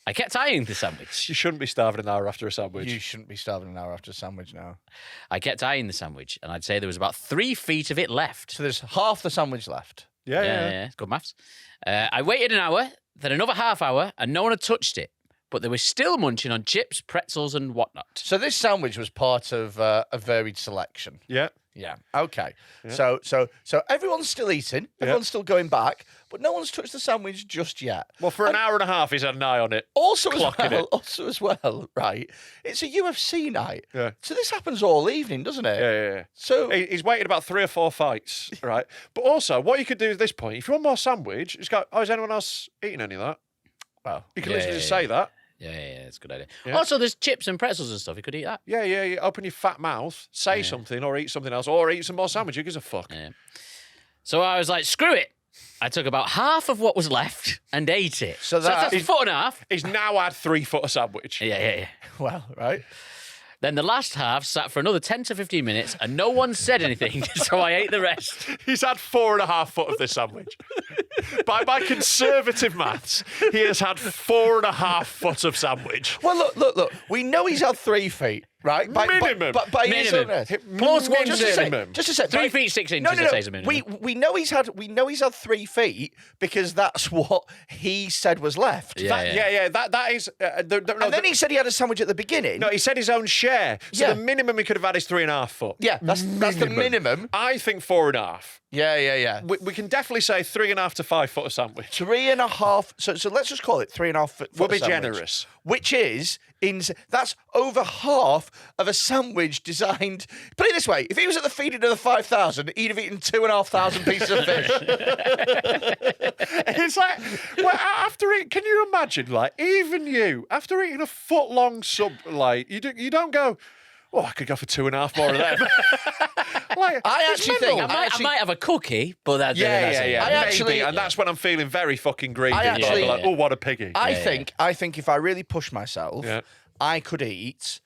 I kept eyeing the sandwich. You shouldn't be starving an hour after a sandwich. You shouldn't be starving an hour after a sandwich now. I kept eyeing the sandwich, and I'd say there was about 3 feet of it left. So there's half the sandwich left. Yeah. It's good maths. I waited an hour, then another half hour, and no one had touched it. But they were still munching on chips, pretzels, and whatnot. So this sandwich was part of a varied selection. Yeah. Yeah. Okay. So everyone's still eating. Everyone's still going back, but no one's touched the sandwich just yet. Well, for an hour and a half, he's had an eye on it. Also Clocking as well, right? It's a UFC night. Yeah. So this happens all evening, doesn't it? Yeah. So He's waited about 3 or 4 fights, right? But also, what you could do at this point, if you want more sandwich, just go, is anyone else eating any of that? well, You can literally just say that. Yeah, it's a good idea. Yeah. Also, there's chips and pretzels and stuff. You could eat that. Yeah. You open your fat mouth, say something, or eat something else, or eat some more sandwich. Who gives a fuck? Yeah. So I was like, screw it. I took about half of what was left and ate it. So that's a foot and a half. He's now had 3 foot of sandwich. Yeah. well, right. Then the last half sat for another 10 to 15 minutes and no one said anything, so I ate the rest. He's had 4.5 foot of this sandwich. By my conservative maths, he has had 4.5 foot of sandwich. Well, look. We know he's had 3 feet, right? Minimum. By his own Minimum. estimate. Plus one Just a sec. minimum. Just a sec. 3 feet 6 inches, No. I'd say is a minimum. We know he's had 3 feet because that's what he said was left. Yeah. That is. And then he said he had a sandwich at the beginning. No, he said his own share. So Yeah. the minimum he could have had is 3.5 foot. Yeah, that's the minimum. I think 4.5. Yeah. We can definitely say 3.5 to 5 foot of sandwich. 3.5. So let's just call it 3.5 foot. We'll be sandwich, generous. Which is that's over half of a sandwich designed. Put it this way: if he was at the feeding of the 5,000, he'd have eaten 2,500 pieces of fish. It's like, well, after it, can you imagine? Like, even you, after eating a foot long sub, like you don't go. Oh, I could go for 2.5 more of them. Like, I it's actually mental. think- I might have a cookie, but that's Yeah. it. I Maybe, actually- and that's when I'm feeling very fucking greedy. I actually- like, oh, what a piggy. I think if I really push myself, Yeah. I could eat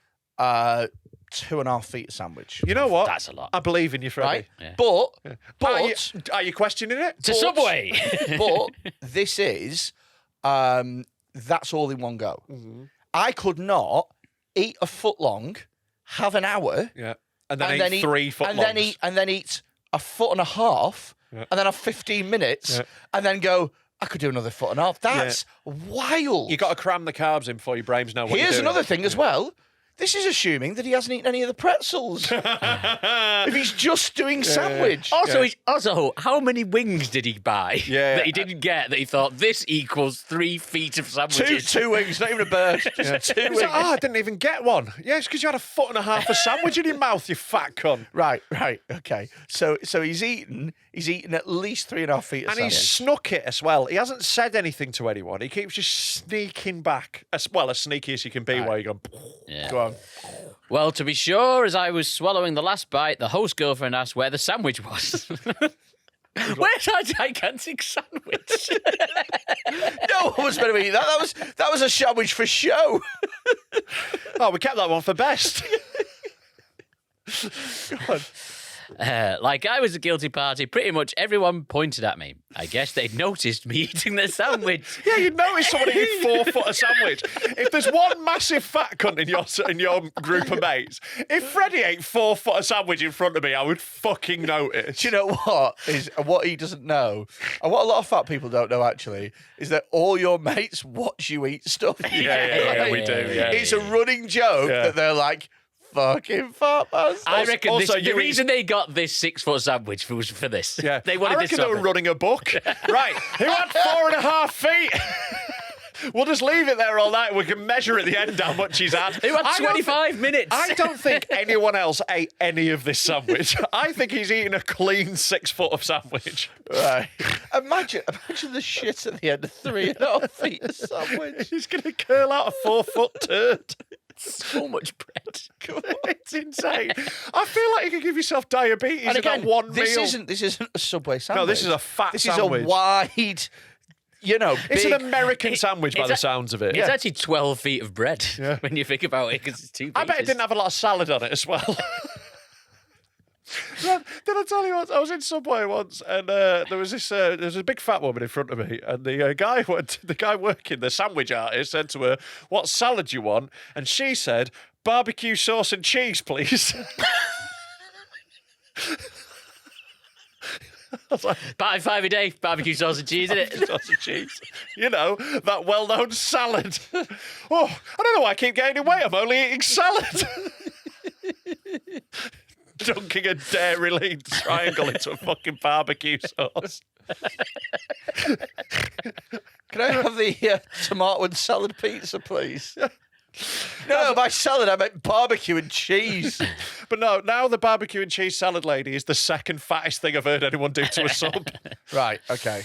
2.5 feet of sandwich. You know what? That's a lot. I believe in you, Freddie. Right? But Are you questioning it? To Subway. but this is that's all in one go. Mm-hmm. I could not eat a foot long, have an hour, Yeah. And then eat 3 foot and longs. then eat a foot and a half, Yeah. and then have 15 minutes, Yeah. and then go. I could do another foot and a half. That's wild. You got to cram the carbs in before your brains know what Here's you're doing. another thing as well. This is assuming that he hasn't eaten any of the pretzels. If he's just doing sandwich. Also, how many wings did he buy that he didn't get that he thought this equals 3 feet of sandwiches? Two wings, not even a bird. Just 2 He's wings. like, I didn't even get one. Yeah, it's because you had a foot and a half of sandwich in your mouth, you fat cunt. Right, okay. So he's eaten at least 3.5 feet of And sandwich. he's snuck it as well. He hasn't said anything to anyone. He keeps just sneaking back. As sneaky as you can be while you're going, Yeah. Go on. Well, to be sure, as I was swallowing the last bite, the host girlfriend asked where the sandwich was. Where's our gigantic sandwich? No one was meant to eat that. That was a sandwich for show. oh, we kept that one for best. Go on. Like I was a guilty party, pretty much everyone pointed at me. I guess they'd noticed me eating their sandwich. Yeah, you'd notice someone eating 4 foot of sandwich. If there's one massive fat cunt in your group of mates, if Freddie ate 4 foot of sandwich in front of me, I would fucking notice. Do you know what he doesn't know, and what a lot of fat people don't know actually, is that all your mates watch you eat stuff. Yeah, we do. Yeah. It's a running joke that they're like, fucking fat bastard. I reckon also, the you reason they got this 6 foot sandwich was for this. Yeah, They wanted I this reckon they were sandwich. running a book. Right, who had 4.5 feet? We'll just leave it there all night. We can measure at the end how much he's had. Who had 25 minutes? I don't think anyone else ate any of this sandwich. I think he's eating a clean 6 foot of sandwich. Right. Imagine the shit at the end of 3.5 feet of sandwich. He's going to curl out a 4 foot turd. so much bread. It's insane. I feel like you could give yourself diabetes And in that again, one this meal. isn't a Subway sandwich. No, this is a fat This sandwich. is a wide, It's big. an American sandwich by it's the a- sounds of it. It's actually 12 feet of bread when you think about it, because it's 2 pieces. I bet it didn't have a lot of salad on it as well. Did I tell you once? I was in Subway once, and there was a big fat woman in front of me, and the guy working, the sandwich artist, said to her, "What salad do you want?" And she said, "Barbecue sauce and cheese, please." I was like, Buy 5 a day, barbecue sauce and cheese, isn't it? sauce and cheese. You know, that well-known salad. Oh, I don't know why I keep gaining weight. I'm only eating salad. Dunking a Dairy Lean triangle into a fucking barbecue sauce. Can I have the tomato and salad pizza, please? No, by salad I meant barbecue and cheese. But no, now the barbecue and cheese salad lady is the second fattest thing I've heard anyone do to a sub. Right, okay.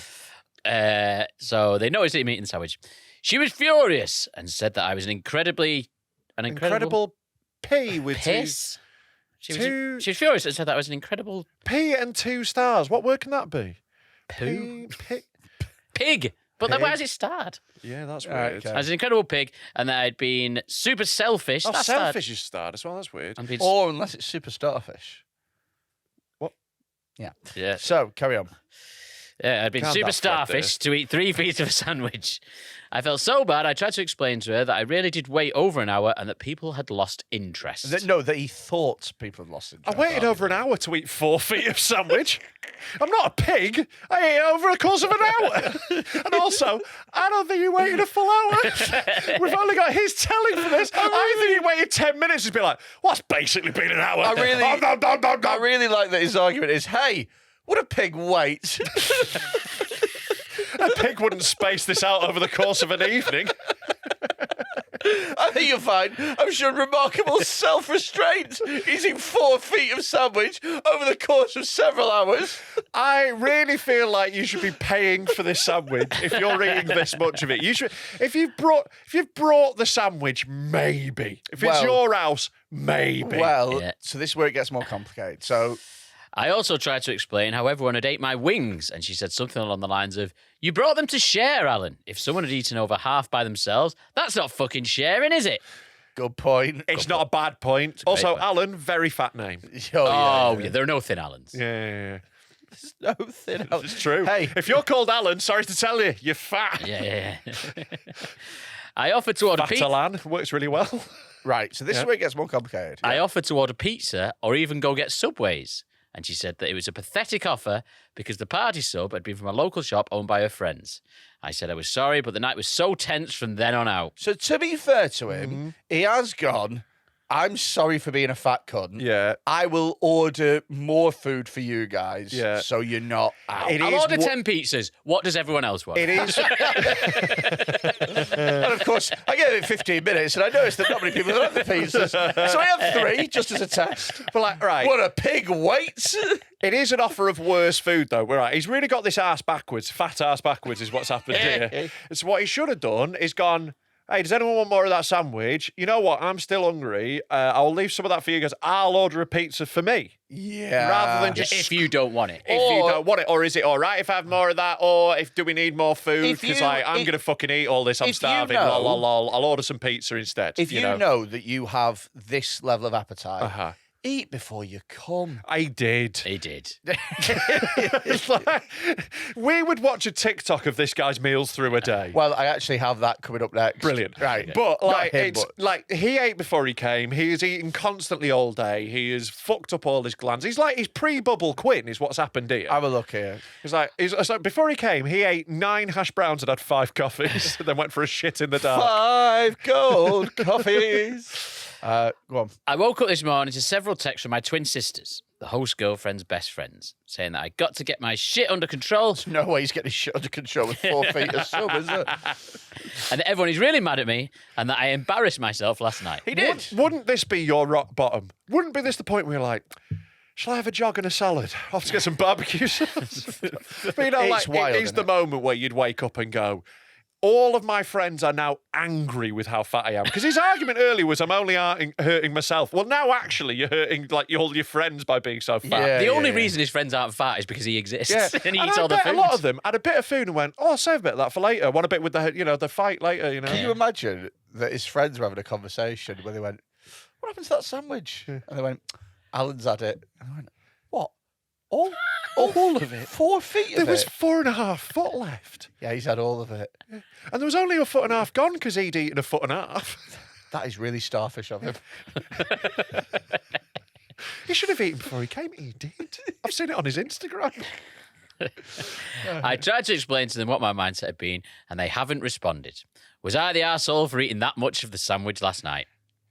So they noticed him eating the sandwich. She was furious and said that I was an incredible P with piss. She two- was furious and said that I was an incredible P and 2 stars. What word can that be? poo. P. Pig. But then Pig. where does it start? Yeah, that's Right, weird. okay. I was an incredible pig and that I'd been super selfish. Oh, That's selfish is starred as well. That's weird. And been, Or unless it's super starfish. What? yeah. So, carry on. Yeah, I'd been Calm super down, Fred, starfish to eat 3 feet of a sandwich. I felt so bad, I tried to explain to her that I really did wait over an hour and that people had lost interest. That he thought people had lost interest. I waited over an hour to eat 4 feet of sandwich. I'm not a pig. I ate it over the course of an hour. And also, I don't think you waited a full hour. We've only got his telling for this. I think he waited 10 minutes to be like, well, that's basically been an hour. I really, Oh, I really like that his argument is, hey, would a pig wait? A pig wouldn't space this out over the course of an evening. I think you'll find I'm showing remarkable self-restraint eating 4 feet of sandwich over the course of several hours. I really feel like you should be paying for this sandwich if you're eating this much of it. You should, if you've brought the sandwich, maybe. If it's Well- your house, maybe. Well, Yeah. so this is where it gets more complicated. So, I also tried to explain how everyone had ate my wings, and she said something along the lines of, "You brought them to share, Alan. If someone had eaten over half by themselves, that's not fucking sharing, is it?" good point. It's not a bad point. Also, point. Alan, very fat name. Oh, yeah, there are no thin Allens. Yeah. No thin out. It's true. Hey. If you're called Alan, sorry to tell you, you're fat. Yeah. I offered to order Fat pizza. Alan works really well. Right, so this is where it gets more complicated. I offered to order pizza or even go get Subways. And she said that it was a pathetic offer because the party sub had been from a local shop owned by her friends. I said I was sorry, but the night was so tense from then on out. So to be fair to him, he has gone, I'm sorry for being a fat cunt. Yeah. I will order more food for you guys Yeah. so you're not out. It I'll is order wo- 10 pizzas. What does everyone else want? It is. And of course, I gave it 15 minutes and I noticed that not many people had the pizzas. So I had 3 just as a test. But like, right. What a pig waits. It is an offer of worse food, though. Right. He's really got this ass backwards. Fat ass backwards is what's happened here. So what he should have done is gone, hey, does anyone want more of that sandwich? You know what? I'm still hungry. I'll leave some of that for you guys. I'll order a pizza for me. Yeah. Rather than just if you don't want it. if you Or- don't want it, or is it all right if I have more of that, or do we need more food? If Because you- I'm if- gonna fucking eat all this. I'm if you starving. know- Lol. I'll order some pizza instead. If you know that you have this level of appetite, Uh-huh. eat before you come. I did. He did. It's like, we would watch a TikTok of this guy's meals through a day. Well, I actually have that coming up next. Brilliant. Right. But Not like him, it's but- like he ate before he came. He is eating constantly all day. He has fucked up all his glands. He's pre-bubble Quinn is what's happened here. Have a look here. It's like before he came, he ate 9 hash browns and had 5 coffees, and then went for a shit in the dark. 5 gold coffees. Go on. I woke up this morning to several texts from my twin sisters, the host girlfriend's best friends, saying that I got to get my shit under control No way he's getting his shit under control with 4 feet of sub, is it? and that everyone is really mad at me and that I embarrassed myself last night. He did. Wouldn't this be your rock bottom? Wouldn't be this the point where you're like, shall I have a jog and a salad? I'll have to get some barbecue sauce. But you know, It's wild, it is isn't the it? moment where you'd wake up and go, all of my friends are now angry with how fat I am. Because his argument earlier was I'm only hurting myself. Well, now actually you're hurting all your friends by being so fat. Yeah. The only reason his friends aren't fat is because he exists Yeah, and he and eats I all the bet food. a lot of them had a bit of food and went, "Oh, I'll save a bit of that for later. Want a bit with the fight later." Can you imagine that his friends were having a conversation where they went, "What happened to that sandwich?" And they went, "Alan's had it." And I went, "What? All of it. 4 feet There of was it. 4.5 foot left. Yeah, he's had all of it. And there was only 1.5 foot gone because he'd eaten 1.5 foot. That is really starfish of him. He should have eaten before he came. He did. I've seen it on his Instagram. I tried to explain to them what my mindset had been, and they haven't responded. Was I the arsehole for eating that much of the sandwich last night?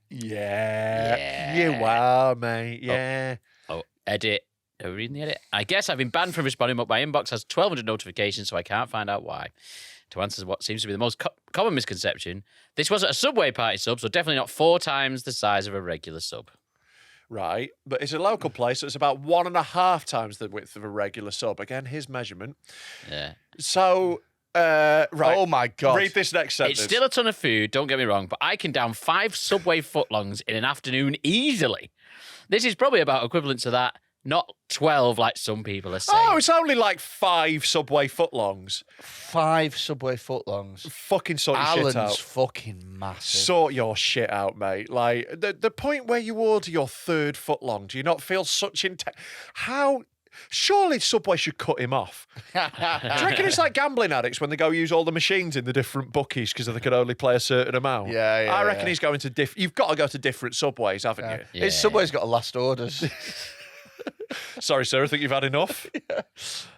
Yeah. You are, mate. Yeah. Oh, edit. Are we reading the edit? I guess I've been banned from responding, but my inbox has 1,200 notifications, so I can't find out why. To answer what seems to be the most common misconception, this wasn't a Subway party sub, so definitely not 4 times the size of a regular sub. Right. But it's a local place, so it's about 1.5 times the width of a regular sub. Again, his measurement. Yeah. So, right. Oh my God. Read this next sentence. It's still a ton of food, don't get me wrong, but I can down 5 Subway footlongs in an afternoon easily. This is probably about equivalent to that, not 12 like some people are saying. Oh, it's only like 5 Subway footlongs. 5 Subway footlongs. Fucking sort your Alan's shit out. fucking massive. Sort your shit out, mate. Like, the point where you order your 3rd footlong, do you not feel such How... Surely Subway should cut him off. Do you reckon it's like gambling addicts when they go use all the machines in the different bookies because they could only play a certain amount? Yeah, yeah, I reckon yeah. he's going to You've got to go to different Subways, haven't you? Yeah. His Subway's got a last orders. Sorry, sir. I think you've had enough.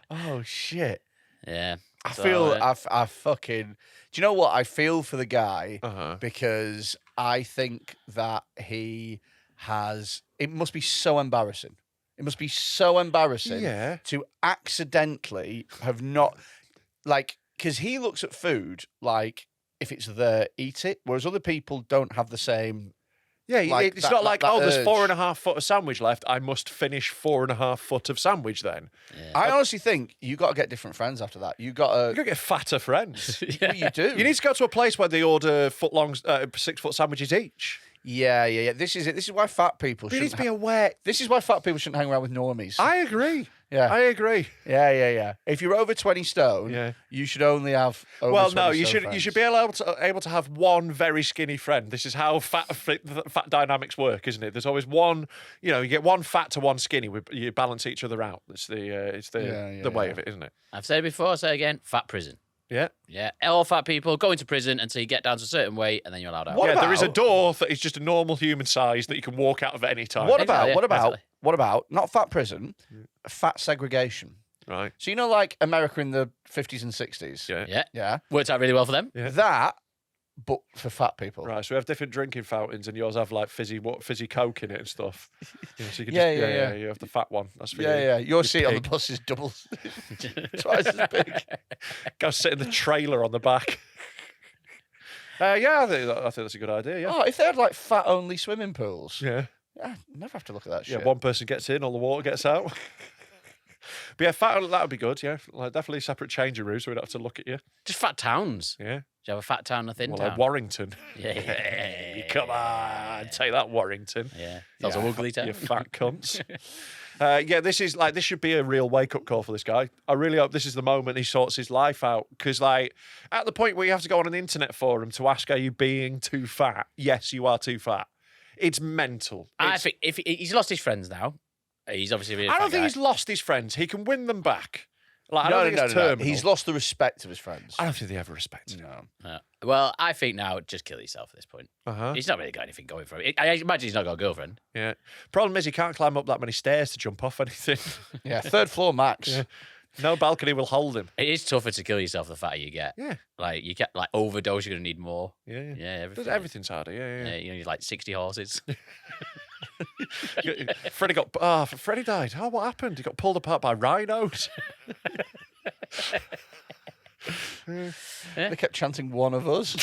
Oh, shit. Yeah. I So, feel, I fucking... Do you know what? I feel for the guy Uh-huh. because I think that he has... It must be so embarrassing. It must be so embarrassing Yeah. to accidentally have not... Like, because he looks at food like if it's there, eat it, whereas other people don't have the same... Yeah, Like it's that- not that- like, that oh, there's urge. 4.5 foot of sandwich left. I must finish 4.5 foot of sandwich then. I honestly think you got to get different friends after that. You got You're to... going to get fatter friends. Well, you do. You need to go to a place where they order 6 foot sandwiches each. Yeah, yeah, yeah. This is it. This is why fat people You need shouldn't... to be aware. This is why fat people shouldn't hang around with normies. I agree. Yeah. I agree. Yeah, yeah, yeah. If you're over 20 stone, Yeah. you should only have over Well, 20 no, you stone should friends. be able to have one very skinny friend. This is how fat dynamics work, isn't it? There's always one. You get one fat to one skinny. You balance each other out. It's the way of it, isn't it? I've said it before, I'll say it again, fat prison. Yeah. Yeah, all fat people go into prison until you get down to a certain weight and then you're allowed out. What Yeah, there is a about- door that is just a normal human size that you can walk out of at any time. What Exactly, about, yeah, what about, exactly. what about, not fat prison, fat segregation? Right. So, you know, like America in the 50s and 60s? Yeah. Yeah, Yeah. worked out really well for them. Yeah. That, but for fat people. Right, so we have different drinking fountains, and yours have like fizzy Coke in it and stuff. So you can Yeah, just, yeah, yeah. You have the fat one. That's for Yeah, you. yeah. Your you seat on the pig. bus is double, twice as big. Go sit in the trailer on the back. Yeah, I think that's a good idea. Yeah. Oh, if they had like fat-only swimming pools, Yeah. yeah, never have to look at that Yeah. shit. One person gets in, all the water gets out. But yeah, that would be good. Yeah, like definitely separate changing rooms, so we don't have to look at you. Just fat towns. Yeah. Do you have a fat town and a thin Well, town? like Warrington. Yeah. Hey, come on, take that, Warrington. Yeah. That's a Yeah. ugly town. You fat cunts. Yeah, this should be a real wake up call for this guy. I really hope this is the moment he sorts his life out. Because, like, at the point where you have to go on an internet forum to ask, are you being too fat? Yes, you are too fat. It's mental. I think if he's lost his friends now, he's obviously really I don't fat think guy. he's lost his friends. He can win them back. Like, I No, don't no, think no, it's no, no. terminal. He's lost the respect of his friends. I don't think they ever respect him. No. Well, I think now just kill yourself at this point. Uh-huh. He's not really got anything going for him. I imagine he's not got a girlfriend. Yeah. Problem is, he can't climb up that many stairs to jump off anything. Yeah, 3rd floor max. Yeah. No balcony will hold him. It is tougher to kill yourself the fatter you get. Yeah. Like you get like overdose, you're gonna need more. Yeah. Yeah, everything. Everything's harder. Yeah. Yeah, you need like 60 horses. Freddie died. Oh, what happened? He got pulled apart by rhinos. They kept chanting one of us.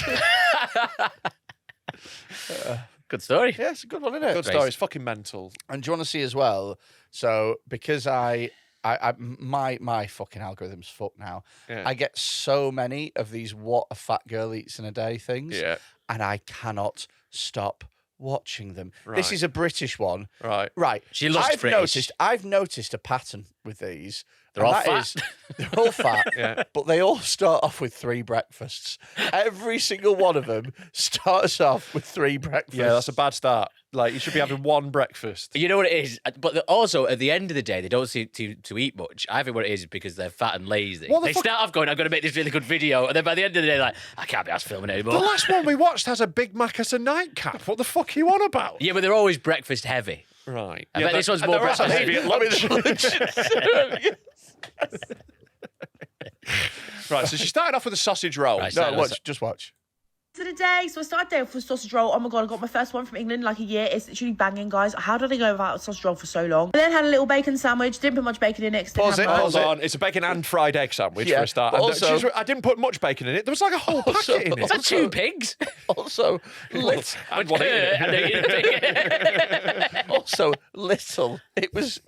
Good story. Yeah, it's a good one, isn't it? Good story. It's fucking mental. And do you want to see as well? So because my fucking algorithm's fucked now. Yeah. I get so many of these "what a fat girl eats in a day" things, Yeah. and I cannot stop watching them. This Right. is a British one, Right. right? She loves British. I've noticed a pattern with these. They're and all that fat. they're all fat, Yeah. but they all start off with 3 breakfasts. Every single one of them starts off with 3 breakfasts. Yeah, that's a bad start. Like, you should be having one breakfast. You know what it is? But also, at the end of the day, they don't seem to eat much. I think what it is because they're fat and lazy. They start off going, I'm going to make this really good video. And then by the end of the day, like, I can't be asked filming anymore. The last one we watched has a Big Mac as a nightcap. What the fuck are you on about? Yeah, but they're always breakfast heavy. Right. I bet this one's more breakfast heavy. Right, so she started off with a sausage roll. Right, No, just watch. To the day, so I started day off with sausage roll. Oh my god, I got my first one from England in like a year. It's literally banging, guys. How did I go without a sausage roll for so long? I then had a little bacon sandwich. Didn't put much bacon in it. 'Cause didn't have much. Hold on. It's a bacon and fried egg sandwich for a start. but And also- I didn't put much bacon in it. There was like a whole packet in it. Is that 2 pigs? Also, And one eating. also little. It was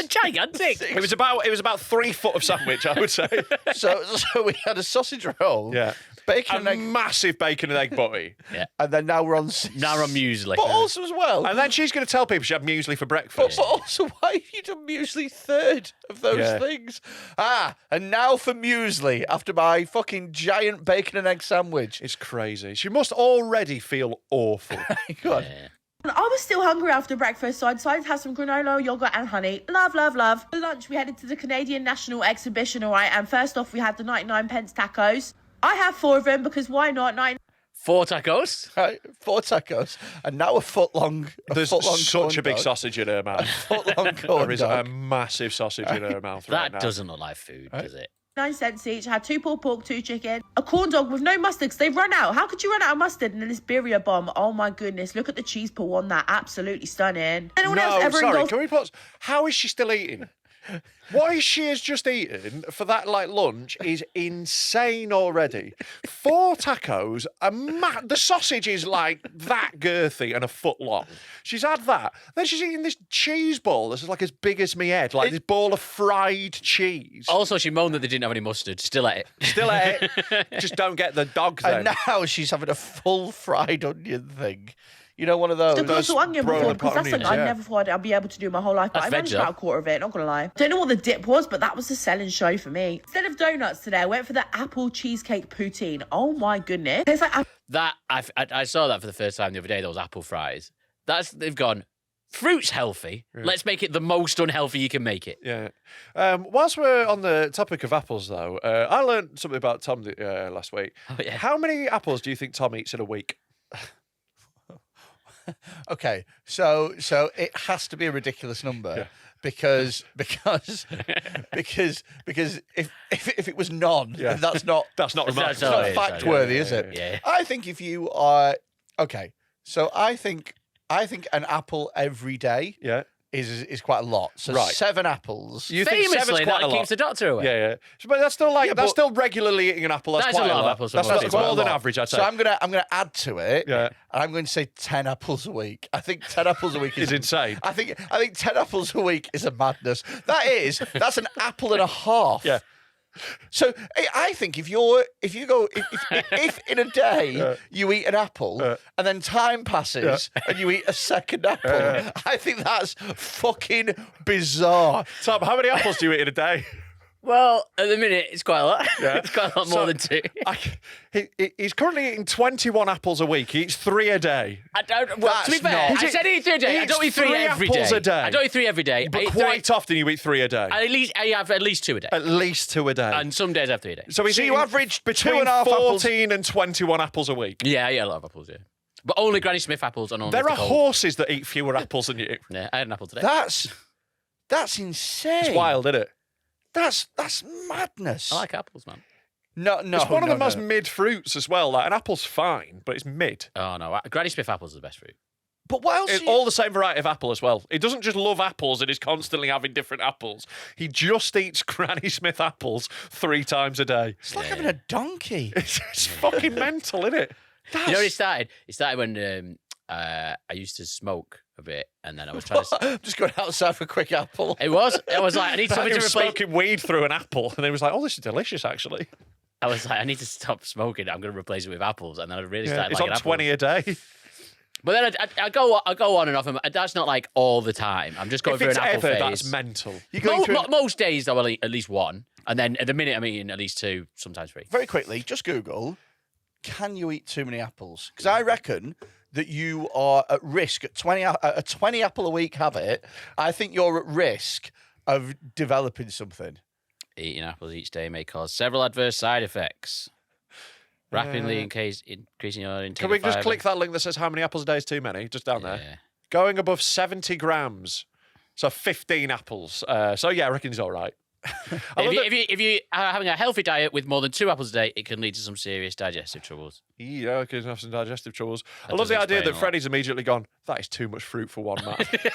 gigantic. It was about 3 foot of sandwich, I would say. so we had a sausage roll. Yeah. Bacon A and egg, massive bacon and egg butty. and then now we're on muesli. But also as well. And then she's going to tell people she had muesli for breakfast. But also, why have you done muesli third of those things? And now for muesli after my fucking giant bacon and egg sandwich. It's crazy. She must already feel awful. God. I was still hungry after breakfast, so I decided to have some granola, yogurt, and honey. Love, love, love. For lunch, we headed to the Canadian National Exhibition, all right? And first off, we had the 99 pence tacos. I have 4 of them because why not? 4 tacos? Right, 4 tacos, and now a foot long. There's such a big sausage in her mouth. Foot long corn There is dog. a massive sausage in her mouth right That now. doesn't look like food, does it? 9 cents each. I had 2 pulled pork, 2 chicken, a corn dog with no mustard because they've run out. How could you run out of mustard? And then this birria bomb. Oh my goodness, look at the cheese pull on that. Absolutely stunning. Anyone else ever sorry, indulge- can we pause? How is she still eating? What she has just eaten for that lunch is insane already. 4 tacos, the sausage is like that girthy and a foot long. She's had that. Then she's eating this cheese ball that's like as big as my head, like this ball of fried cheese. Also, she moaned that they didn't have any mustard. Still at it. Still at it. Just don't get the dog then. And now she's having a full fried onion thing. You know, one of those. the brussels onion before broiler because that's something onions, I yeah. never thought I'd be able to do my whole life. But That's I managed veg, about a quarter of it, not gonna lie. Don't know what the dip was, but that was the selling show for me. Instead of donuts today, I went for the apple cheesecake poutine. Oh my goodness. It's like That I saw that for the first time the other day. Those apple fries. They've gone. Fruit's healthy. Let's make it the most unhealthy you can make it. Yeah. Whilst we're on the topic of apples, though, I learned something about Tom last week. Oh, yeah. How many apples do you think Tom eats in a week? Okay, so it has to be a ridiculous number because if it was none, then that's not remarkable. it's not it is, fact worthy, is it? Yeah. I think if you are okay, so I think an apple every day Yeah. is quite a lot. So Right. 7 apples. You think Famously, seven's quite a that lot? keeps the doctor away. Yeah. But that's still Yeah, that's but- still regularly eating an apple. That's That's a quite lot of apples for That's, most that's people. more than Quite a lot. average, I'd say. So I'm gonna add to it. Yeah. And I'm going to say 10 apples a week. I think 10 apples a week Is insane. I think 10 apples a week is a madness. That's an apple and a half. Yeah. So I think if in a day you eat an apple and then time passes and you eat a second apple, I think that's fucking bizarre. Tom, how many apples do you eat in a day? Well, at the minute, it's quite a lot. Yeah. It's quite a lot more than 2. He's currently eating 21 apples a week. He eats 3 a day. I don't. Well, to be That's fair, not- I said eat 3 a day. I He don't eat eats 3 3 every apples day. a day. I don't eat 3 every day. But I eat quite often you eat 3 a day. I have at least 2 a day. At least 2 a day. And some days I have 3 a day. So he's So you eating average between 2.5 apples. 14 and 21 apples a week. Yeah, I eat a lot of apples, yeah. But only Granny Smith apples and only There if are they're cold. horses that eat fewer apples than you. Yeah, I had an apple today. That's insane. It's wild, isn't it? That's madness. I like apples, man. No. It's one of the most no. mid fruits as well. Like an apple's fine, but it's mid. Oh, no. Granny Smith apples are the best fruit. But what else? It's all the same variety of apple as well. He doesn't just love apples and is constantly having different apples. He just eats Granny Smith apples 3 times a day. It's like having a donkey. It's fucking mental, isn't it? You know when it started? It started when I used to smoke a bit, and then I was trying to. Just going outside for a quick apple. I was like, I need something He to was replace. smoking weed through an apple, and he was like, "Oh, this is delicious, actually." I was like, I need to stop smoking. I'm going to replace it with apples, and then I really started It's liking on apples. 20 a day. But then I go on and off, and that's not like all the time. I'm just going If through it's an apple ever, phase. that's mental. You're going through Most days I will eat at least 1, and then at the minute I'm eating at least 2, sometimes 3. very quickly. Just Google. Can you eat too many apples? Because I reckon that you are at risk at a 20 apple a week habit. I think you're at risk of developing something. Eating apples each day may cause several adverse side effects. Rapidly increasing your intake. Can we of just fibre. click that link that says how many apples a day is too many? Just down there. Yeah. Going above 70 grams. So 15 apples. So yeah, I reckon he's all right. If you are having a healthy diet with more than 2 apples a day, it can lead to some serious digestive troubles. Yeah, I can have some digestive troubles. I love does the idea explain that a lot. Freddie's immediately gone, that is too much fruit for one man. Pretty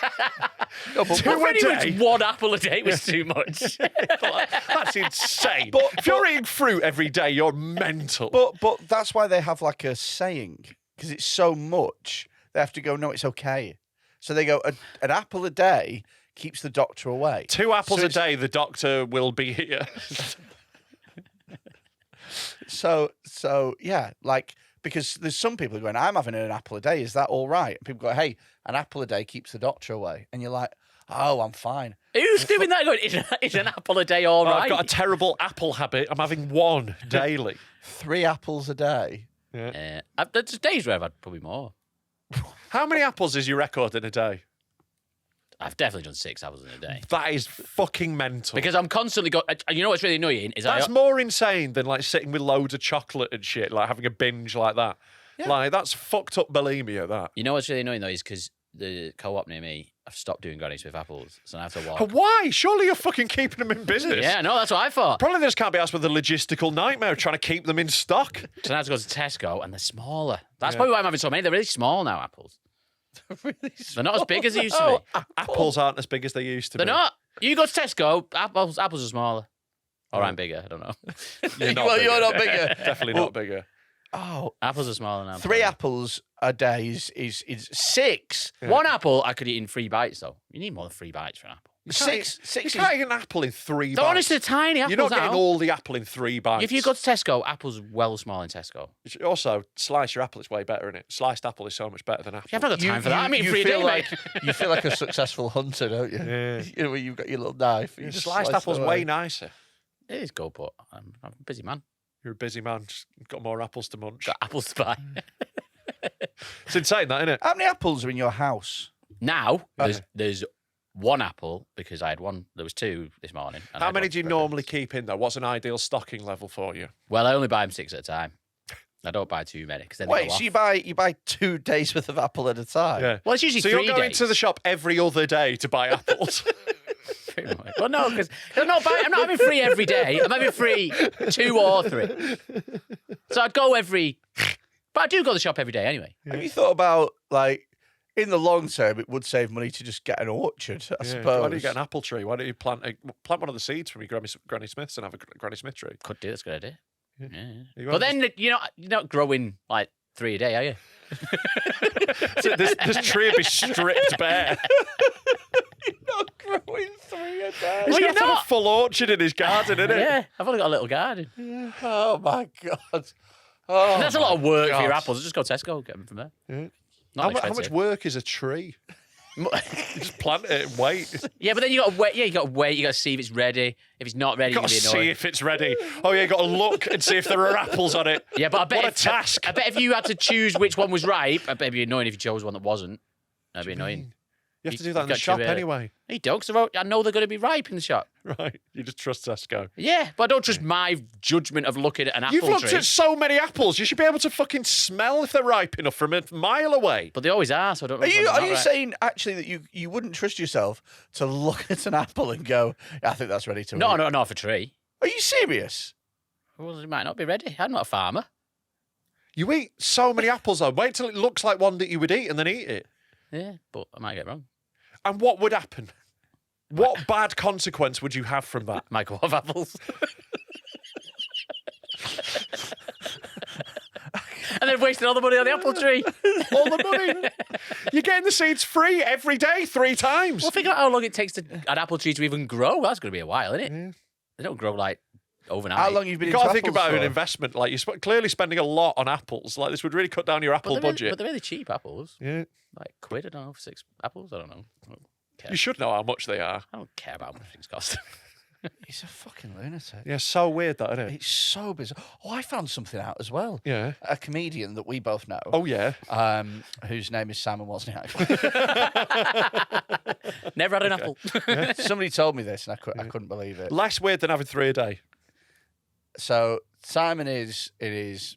much 1 apple a day was too much. That's insane. But- if you're eating fruit every day, you're mental. But that's why they have like a saying, because it's so much. They have to go, no, it's okay. So they go, an apple a day keeps the doctor away. 2 apples So a day, the doctor will be here. So yeah, like, because there's some people going, I'm having an apple a day. Is that all right? And people go, hey, an apple a day keeps the doctor away. And you're like, oh, I'm fine. Who's doing that? Going, is an apple a day all right? I've got a terrible apple habit. I'm having 1 daily. 3 apples a day. There's days where I've had probably more. How many apples is your record in a day? I've definitely done 6 apples in a day. That is fucking mental. Because I'm constantly going. You know what's really annoying is That's more insane than like sitting with loads of chocolate and shit, like having a binge like that. Yeah. Like that's fucked up bulimia. That. You know what's really annoying though is because the co-op near me, I've stopped doing Granny Smith apples, so I have to walk. Why? Surely you're fucking keeping them in business. Yeah, no, that's what I thought. Probably they just can't be asked with the logistical nightmare of trying to keep them in stock. So now I have to go to Tesco, and they're smaller. That's probably why I'm having so many. They're really small now, apples. Really They're not as big as they used to be. Apples aren't as big as they used to They're be. not. You go to Tesco, apples are smaller. Or I'm bigger, I don't know. You're not Well, bigger. you're not bigger. Definitely not bigger. Oh, Apples are smaller now. 3 apples a day is 6. 1 apple I could eat in 3 bites, though. You need more than 3 bites for an apple. Six You is can't eat an apple in 3 They're bites. honestly tiny apples You're not getting now. all the apple in 3 bites. If you go to Tesco, apples well small in Tesco. Also, slice your apple, it's way better, isn't it? Sliced apple is so much better than apple. You haven't got time for that. I'm eating 3 a day, feel like mate. you feel like a successful hunter, don't you? Yeah. You know, when you've got your little knife. You just Sliced slice apple's it way away. nicer. It is good, but I'm a busy man. You're a busy man, just got more apples to munch. Got apples to buy. It's insane, that, isn't it? How many apples are in your house? Now, there's 1 apple because I had 1. There was 2 this morning. and I How had many one do you for normally breakfast. keep in, though? What's an ideal stocking level for you? Well, I only buy them 6 at a time. I don't buy too many because then they Wait, go so off. you buy 2 days worth of apple at a time? Yeah. Well, it's usually So 3 you're going days. to the shop every other day to buy apples? Pretty much. Well, no, because I'm not having 3 every day. I'm having 3, 2 or 3. So I'd go every. But I do go to the shop every day anyway. Have you thought about, like, in the long term, it would save money to just get an orchard, I Yeah. suppose. Why don't you get an apple tree? Why don't you plant one of the seeds from your Granny Smiths and have a Granny Smith tree? Could do. That's a good idea. Yeah. You But won't then you're not growing like 3 a day, are you? this tree would be stripped bare. not growing 3 a day. He's Well, got you're to have a not. full orchard in his garden, isn't it? Yeah, I've only got a little garden. Oh, my God. Oh, And that's a lot of work for your God. apples. Just go to Tesco, get them from there. Yeah. Not How much expensive. work is a tree? You just plant it and wait. Yeah, but then you got to wait. Yeah, you got to wait. You got to see if it's ready. If it's not ready, You've you're got gonna to be see annoyed. if it's ready. Oh, yeah, you've got to look and see if there are apples on it. Yeah, but I bet What a if, task. I bet if you had to choose which one was ripe, I bet it'd be annoying if you chose one that wasn't. That'd be annoying. You have to You- do that in the you've got shop to, anyway. Hey, don't, because I know they're going to be ripe in the shop. Right. You just trust Tesco. Yeah, but I don't trust my judgment of looking at an apple You've looked tree. at so many apples. You should be able to fucking smell if they're ripe enough from a mile away. But they always are, so I don't know. Are if you they're are not you right. saying actually that you wouldn't trust yourself to look at an apple and go, I think that's ready to No, eat? no, not for a tree. Are you serious? Well, it might not be ready. I'm not a farmer. You eat so many apples, though. Wait till it looks like one that you would eat and then eat it. Yeah, but I might get it wrong. And what would happen? What bad consequence would you have from that? Might go off apples. And then wasted all the money on the apple tree. All the money. You're getting the seeds free every day, 3 times. Well, think about how long it takes an apple tree to even grow. That's going to be a while, isn't it? They don't grow like overnight. How long you've been You've got to into think apples about for? an investment. Like you're clearly spending a lot on apples. Like this would really cut down your But apple they're really, budget. but they're really cheap apples. Yeah. Like £1, I don't know, for 6 apples. I don't know. I don't care. You should know how much they are. I don't care about how much things cost. He's a fucking lunatic. Yeah, so weird that, isn't it? It's so bizarre. Oh, I found something out as well. Yeah. A comedian that we both know. Oh, yeah. Whose name is Simon Wozniak. Never had an apple. Somebody told me this, and I couldn't believe it. Less weird than having 3 a day. So Simon is in his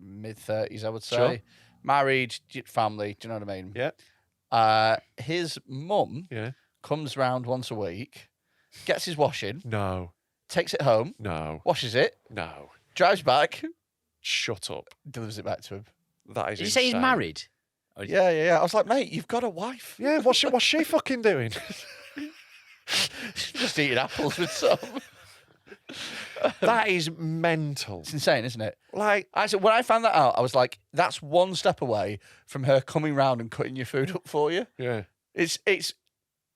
mid-30s, I would say. Sure. Married, family. Do you know what I mean? Yeah. His mum Yeah. comes round once a week, gets his washing, No. takes it home, No. washes it, No. drives back, Shut up. delivers it back to him. That is Did you say he's insane. married? Yeah. I was like, mate, you've got a wife. Yeah, what's she fucking doing? Just eating apples with some. That is mental. It's insane, isn't it? Like, When I found that out, I was like, that's one step away from her coming round and cutting your food up for you. yeah.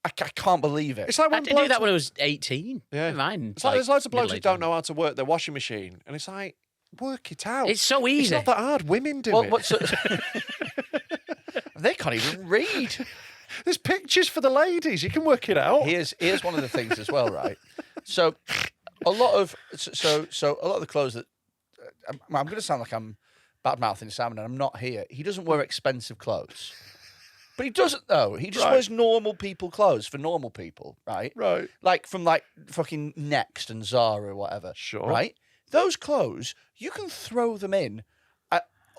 I can't believe it. It's like I when did do blokes, that when I was 18. Yeah. Never mind. it's like there's loads of blokes who middle-aged don't man. know how to work their washing machine, and it's like, work it out. It's so It's easy. not that hard. Women do it. They can't even read. There's pictures for the ladies. You can work it out. Here's one of the things as well, right? So a lot of the clothes that I'm going to sound like I'm bad mouthing Simon, and I'm not here. He doesn't wear expensive clothes, but he doesn't though. He just Right. wears normal people clothes for normal people, right? Right. Like from like fucking Next and Zara or whatever. Sure. Right. Those clothes you can throw them in.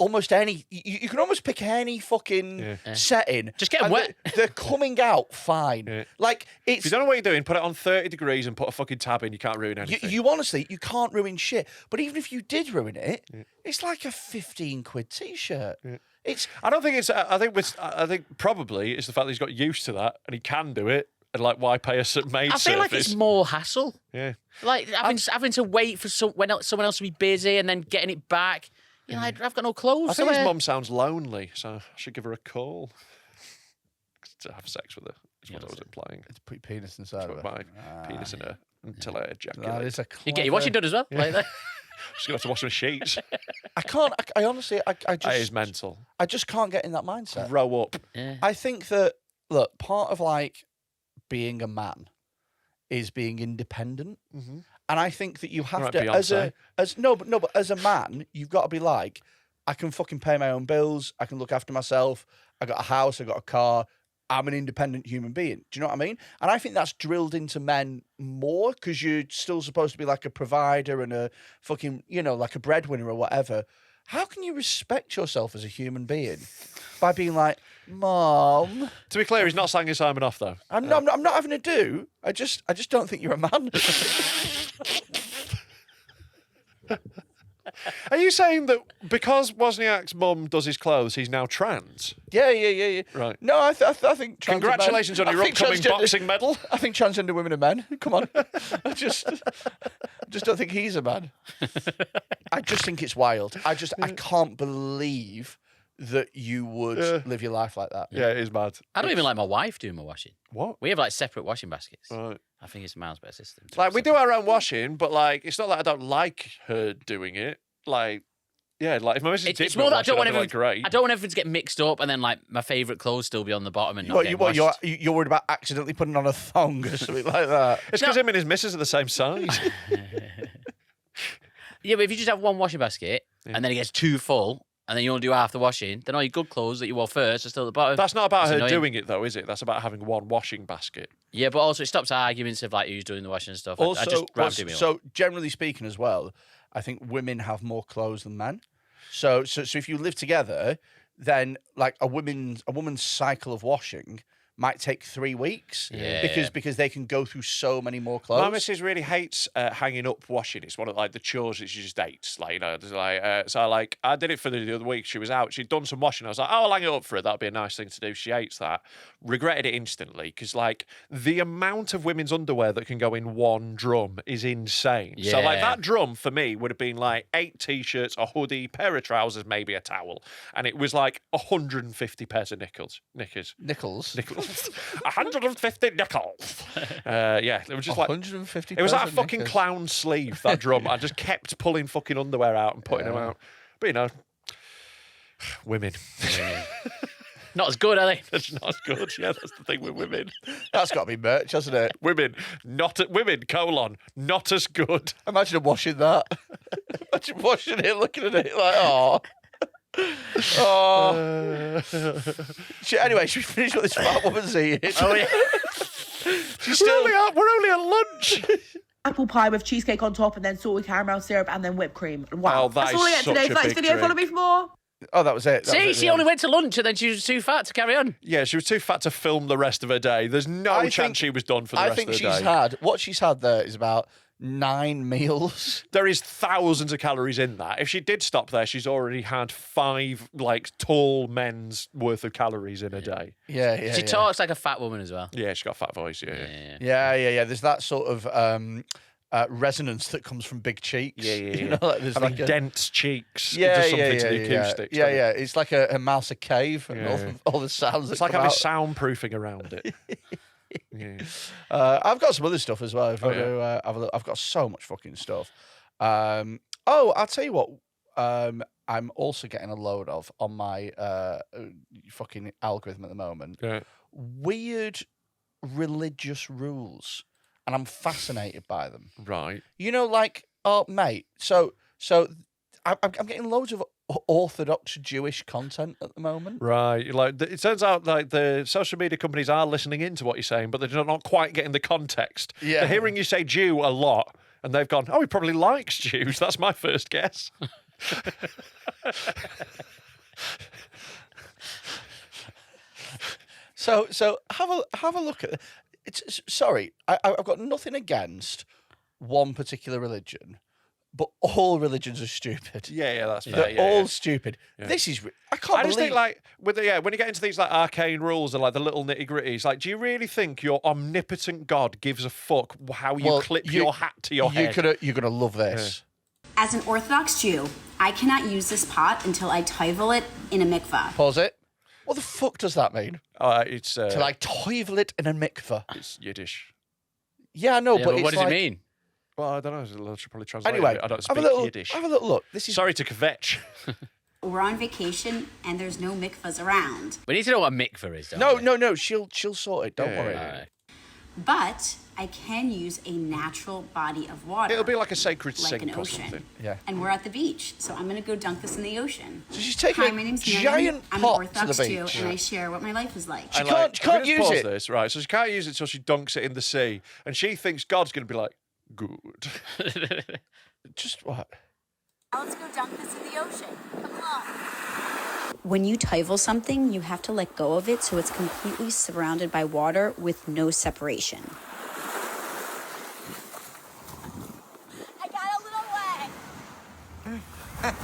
Almost any, you can almost pick any fucking setting. Just get 'em and wet. They're coming out fine. Yeah. Like If it's you don't know what you're doing, put it on 30 degrees and put a fucking tab in. You can't ruin anything. you honestly you can't ruin shit. But even if you did ruin it, it's like a 15 quid t-shirt. It's I don't think it's. I think probably it's the fact that he's got used to that and he can do it. And like, why pay a maid I feel like service? it's more hassle. Yeah. Like having to wait for someone else to be busy and then getting it back. You know, I've got no clothes I to think his wear. mum sounds lonely, so I should give her a call to have sex with her. Is what I was implying. it's put your penis inside of Put it. my penis in her until I That ejaculate. is a You get your washing done as well. Like that. She's gonna have to wash my sheets. I can't. I honestly. I That is just. mental. I just can't get in that mindset. Grow up. Yeah. I think that look, part of like being a man is being independent. Mhm. And I think that you have Right, to Beyonce. but as a man, you've got to be like, I can fucking pay my own bills, I can look after myself, I got a house, I got a car, I'm an independent human being. Do you know what I mean? And I think that's drilled into men more because you're still supposed to be like a provider and a fucking, like a breadwinner or whatever. How can you respect yourself as a human being by being like, Mom? To be clear, he's not slagging Simon off though. I'm not having a do. I just don't think you're a man. Are you saying that because Wozniak's mum does his clothes, he's now trans? Yeah. Right. No, I think. trans are men. Congratulations on I your think upcoming transgender- boxing medal. I think transgender women are men. Come on. I just don't think he's a man. I just think it's wild. I can't believe that you would live your life like that. Yeah, it is mad. I don't even like my wife doing my washing. What? We have like separate washing baskets. Right. I think it's a miles better system. Like, we do our own washing, but like, it's not like I don't like her doing it. Like, yeah, like if my missus did It's more that I don't want everything. everyone. Great. I don't want everything to get mixed up, and then like my favourite clothes still be on the bottom and not What, get you're washed. worried about accidentally putting on a thong or something like that? It's because him and his missus are the same size. Yeah, but if you just have one washing basket and then it gets too full, and then you only do half the washing, then all your good clothes that you wore first are still at the bottom. That's not about It's her annoying. doing it, though, is it? That's about having one washing basket. Yeah, but also it stops arguments of like who's doing the washing and stuff. I just rather do my own. So generally speaking, as well, I think women have more clothes than men. So if you live together, then like a woman's cycle of washing might take 3 weeks. Yeah. Because they can go through so many more clothes. My missus really hates hanging up washing. It's one of like the chores that she just hates. Like, there's like so like I did it for the other week. She was out. She'd done some washing. I was like, oh, I'll hang it up for her. That'd be a nice thing to do. She hates that. Regretted it instantly because like the amount of women's underwear that can go in one drum is insane. So like Yeah. that drum for me would have been like 8 t-shirts, a hoodie, pair of trousers, maybe a towel, and it was like 150 pairs of knickers. Nichols. 150 nickels. Yeah, it was just like 150. it was like a pairs of fucking knickers. clown sleeve, that drum. I just kept pulling fucking underwear out and putting them out. But women. Not as good, are they? That's not as good. Yeah, that's the thing with women. That's got to be merch, hasn't it? Women, not not as good. Imagine washing that. Imagine washing it, looking at it like, oh. Oh. Anyway, should we finish what this fat woman's eating? Oh, yeah. She's still. We're only at lunch. Apple pie with cheesecake on top and then salted caramel syrup and then whipped cream. Wow. Oh, that That's all I is get such today. a Thanks big video. Follow drink. me for more. Oh, that was it. That See, was it, she yeah. only went to lunch and then she was too fat to carry on. Yeah, she was too fat to film the rest of her day. There's no I chance think- she was done for the I rest think of the she's day. had what she's had there is about 9 meals. There is thousands of calories in that. If she did stop there, she's already had 5 tall men's worth of calories in a day. Yeah. She talks like a fat woman as well. Yeah, she's got a fat voice. Yeah. Yeah. There's that sort of resonance that comes from big cheeks. Yeah. You know, like there's And like a, dense cheeks. yeah, It does yeah, something yeah, to the yeah, acoustics. yeah, doesn't it? yeah. It's like a mouse a cave and Yeah. all the sounds. It's that like come having out. soundproofing around it. Yeah. I've got some other stuff as well. If Oh, I do, have a look. I've got so much fucking stuff. I'll tell you what. I'm also getting a load of on my fucking algorithm at the moment. Yeah. Weird religious rules, and I'm fascinated by them. Right. You know, like, oh, mate. So I'm getting loads of Orthodox Jewish content at the moment. Right. It turns out the social media companies are listening into what you're saying, but they're not quite getting the context. Yeah. They're hearing you say Jew a lot, and they've gone, oh, he probably likes Jews. That's my first guess. So have a look at it. It's sorry, I've got nothing against one particular religion, but all religions are stupid. Yeah, that's fair. They're yeah, all yeah. stupid. Yeah. This is I can't I just believe think when you get into these arcane rules and the little nitty gritties, do you really think your omnipotent God gives a fuck how you Well, clip your hat to your head? You're gonna love this. As an Orthodox Jew, I cannot use this pot until I toivel it in a mikvah. Pause it. What the fuck does that mean? It's To like toilet in a mikveh. it's Yiddish. Yeah, I know, Yeah, but but it's what does like, it mean? Well, I don't know. I should probably translate Anyway, it. I don't have speak a little Yiddish. have a little look. This is Sorry to kvetch. We're on vacation and there's no mikvahs around. We need to know what a mikvah is, don't we? no. She'll sort it. Don't worry. Alright. But I can use a natural body of water. It'll be like a sacred like sink an or ocean. something. Yeah. And we're at the beach, so I'm going to go dunk this in the ocean. So she's taking Hi, a my name's Miriam. giant I'm pot an to the Orthodox Jew, beach. and I share what my life is like. She And, can't can we just use pause it. This, right? So she can't use it until she dunks it in the sea, and she thinks God's going to be like, good. Just what? Let's go dunk this in the ocean. Come on. When you toivel something, you have to let go of it so it's completely surrounded by water with no separation. I got a little wet.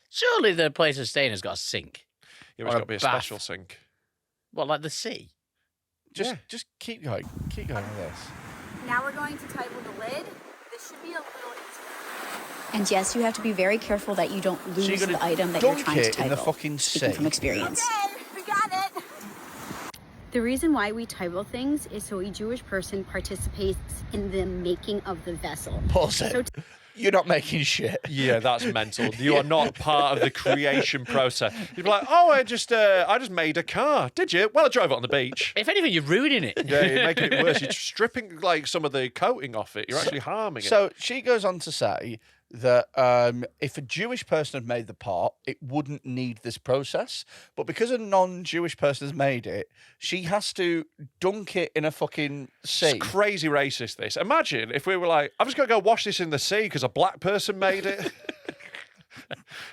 Surely the place of staying has got a sink. Yeah, it's Or got to be a bath. special sink. What, like the sea? Just keep going. Keep going with this. Now we're going to toivel the lid. This should be a little easier. And yes, you have to be very careful that you don't So lose you're gonna the item that you're dunk trying to it in toivel. the fucking Speaking sea. from experience. Okay, we got it. The reason why we toivel things is so a Jewish person participates in the making of the vessel. Pause So it. You're not making shit. Yeah, that's mental. You are not part of the creation process. You'd be like, oh, I just made a car. Did you? Well, I drove it on the beach. If anything, you're ruining it. Yeah, you're making it worse. You're stripping some of the coating off it. You're actually harming it. So she goes on to say that if a Jewish person had made the pot, it wouldn't need this process. But because a non-Jewish person has made it, she has to dunk it in a fucking sea. It's crazy racist, this. Imagine if we were like, I'm just going to go wash this in the sea because a black person made it.